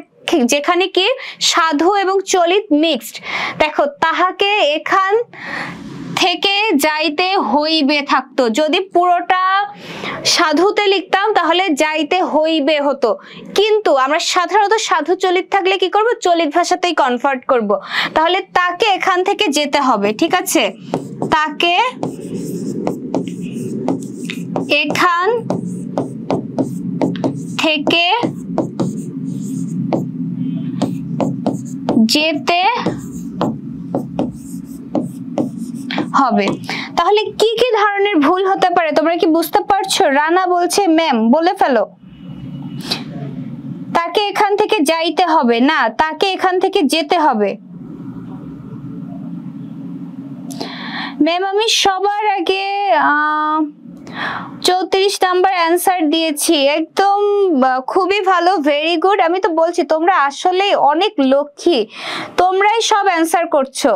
যেখানে কি সাধু এবং চলিত মিক্সড। দেখো তাহাকে এখান থেকে যাইতে হইবে থাকতো, যদি পুরোটা সাধুতে লিখতাম তাহলে যাইতে হইবে হতো, কিন্তু আমরা সাধারণত সাধু চলিত থাকলে কি করব, চলিত ভাষাতেই কনভার্ট করব। তাহলে তাকে এখান থেকে যেতে হবে, ঠিক আছে, তাকে এখান থেকে যেতে হবে। তাহলে কি কি ধরনের ভুল হতে পারে তোমরা কি বুঝতে পারছো? রানা বলছে ম্যাম বলে ফেলো। তাকে এখান থেকে যাইতে হবে না, তাকে এখান থেকে যেতে হবে। ম্যাম আমি সবার আগে 34 নাম্বার অ্যান্সার দিয়েছি, একদম খুবই ভালো, ভেরি গুড। আমি তো বলছি তোমরা আসলে অনেক লক্ষ্মী, তোমরাই সব অ্যান্সার করছো।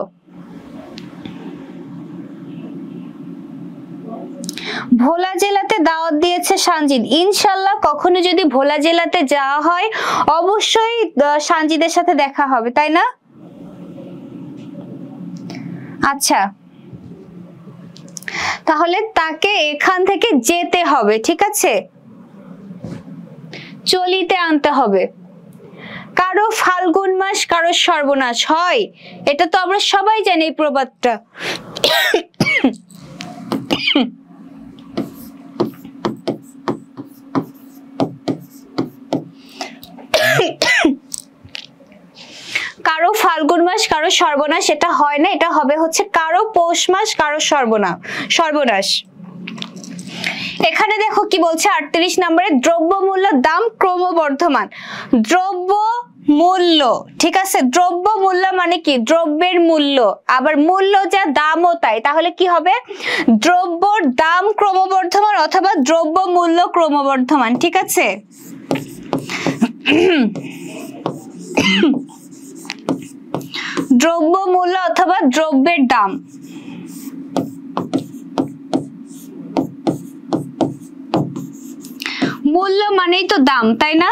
ভোলা জেলাতে দাওয়াত দিয়েছে সানজিদ, ইনশাল্লাহ কখনো যদি ভোলা জেলাতে যাওয়া হয় অবশ্যই সানজিদের সাথে দেখা হবে, তাই না? আচ্ছা, তাহলে তাকে এখান থেকে যেতে হবে, ঠিক আছে, চলিতে আনতে হবে। কারো ফাল্গুন মাস কারো সর্বনাশ হয়, এটা তো আমরা সবাই জানি এই প্রবাদটা। কারো ফাল্গুন মাস কারো সর্বনাশ, এটা হয় না, এটা হবে হচ্ছে কারো পৌষ মাস কারো সর্বনাশ। এখানে দেখো কি বলছে 38 নম্বরে, দ্রব্য মূল্য দাম ক্রমবর্ধমান। দ্রব্য মূল্য, ঠিক আছে, দ্রব্য মূল্য মানে কি, দ্রব্যের মূল্য, আবার মূল্য যা দামও তাই, তাহলে কি হবে, দ্রব্যর দাম ক্রমবর্ধমান অথবা দ্রব্য মূল্য ক্রমবর্ধমান, ঠিক আছে। দ্রব্য মূল্য অথবা দ্রব্যের দাম। মূল্য মানেই তো দাম, তাই না?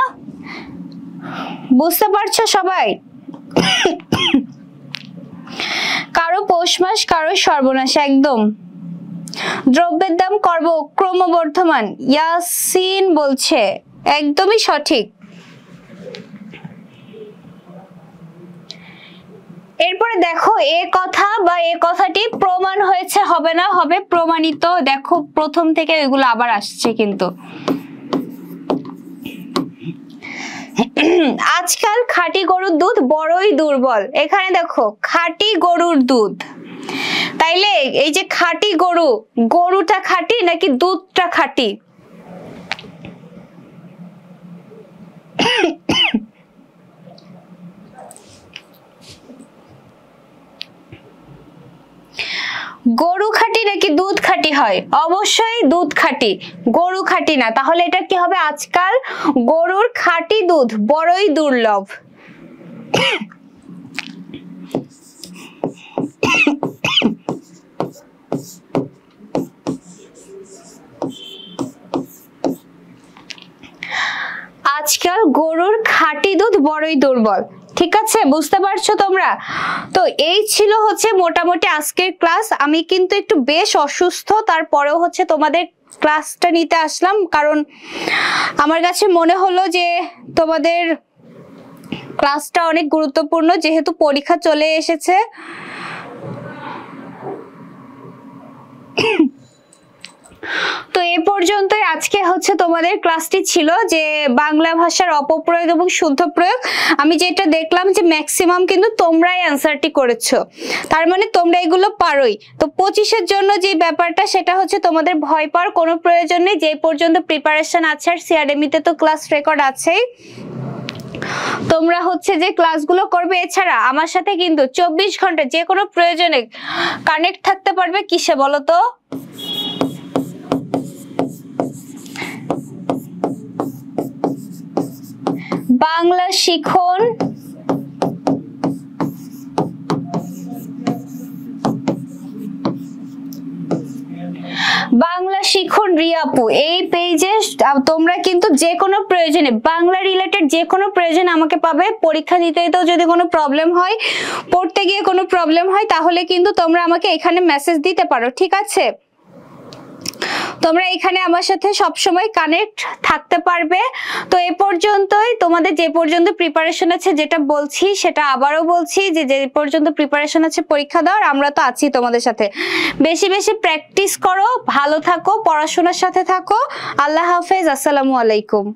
বুঝতে পারছো সবাই? কারো পৌষ মাস কারো সর্বনাশ, একদম। দ্রব্যের দাম ক্রমবর্ধমান, ইয়াসিন বলছে একদমই সঠিক। এরপরে দেখো এ কথা বা এ কথাটি প্রমাণ হয়েছে হবে না, হবে প্রমাণিত। দেখো প্রথম থেকে এগুলো আবার আসছে কিন্তু। আজকাল খাঁটি গরুর দুধ বড়ই দুর্বল, এখানে দেখো খাঁটি গরুর দুধ, তাইলে এই যে খাঁটি গরু, গরুটা খাঁটি নাকি দুধটা খাঁটি? গরু খাঁটি নাকি দুধ খাঁটি হয়? অবশ্যই দুধ খাঁটি, গরু খাঁটি না। তাহলে এটা কি হবে, আজকাল গরুর খাঁটি দুধ বড়ই দুর্লভ। আজকাল গরুর খাঁটি দুধ বড়ই দুর্বল, ঠিক আছে, বুঝতে পারছো তোমরা? তো এই ছিল হচ্ছে মোটামুটি আজকের ক্লাস। আমি কিন্তু একটু বেশ অসুস্থ, তারপরেও হচ্ছে তোমাদের ক্লাসটা নিতে আসলাম, কারণ আমার কাছে মনে হলো যে তোমাদের ক্লাসটা অনেক গুরুত্বপূর্ণ যেহেতু পরীক্ষা চলে এসেছে। তো এই পর্যন্তই আজকে হচ্ছে তোমাদের ক্লাসটি ছিল যে বাংলা ভাষার অপপ্রয়োগ এবং শুদ্ধ প্রয়োগ। আমি যেটা দেখলাম যে ম্যাক্সিমাম কিন্তু তোমরাই অ্যান্সারটি করেছো, তার মানে তোমরা এগুলো পারোই। তো 25-এর জন্য যে ব্যাপারটা সেটা হচ্ছে তোমাদের ভয় পাওয়ার কোনো প্রয়োজন নেই, যে পর্যন্ত প্রিপারেশন আছে। আর সিআরএমইতে তো ক্লাস রেকর্ড আছেই, তোমরা হচ্ছে যে ক্লাসগুলো করবে। এছাড়া আমার সাথে কিন্তু 24 ঘন্টা যে কোনো প্রয়োজনে কানেক্ট থাকতে পারবে। কিসে বলো তো? বাংলা শিখন বাংলা শিখন রিয়াপু এই পেজে তোমরা কিন্তু যে কোনো প্রয়োজনে বাংলা রিলেটেড যে কোনো প্রয়োজনে আমাকে পাবে। পরীক্ষা দিতে দিতেও যদি কোনো প্রবলেম হয়, পড়তে গিয়ে কোনো প্রবলেম হয়, তাহলে কিন্তু তোমরা আমাকে এখানে মেসেজ দিতে পারো, ঠিক আছে? তোমরা এখানে আমার সাথে সব সময় কানেক্ট থাকতে পারবে। তো এই পর্যন্তই, তোমাদের যে পর্যন্ত প্রিপারেশন আছে যেটা বলছি সেটা আবারও বলছি যে যে পর্যন্ত প্রিপারেশন আছে পরীক্ষা দাও, আমরা তো আছি তোমাদের সাথে। বেশি বেশি প্র্যাকটিস করো, ভালো থাকো, পড়াশোনার সাথে থাকো। আল্লাহ হাফেজ, আসসালামু আলাইকুম।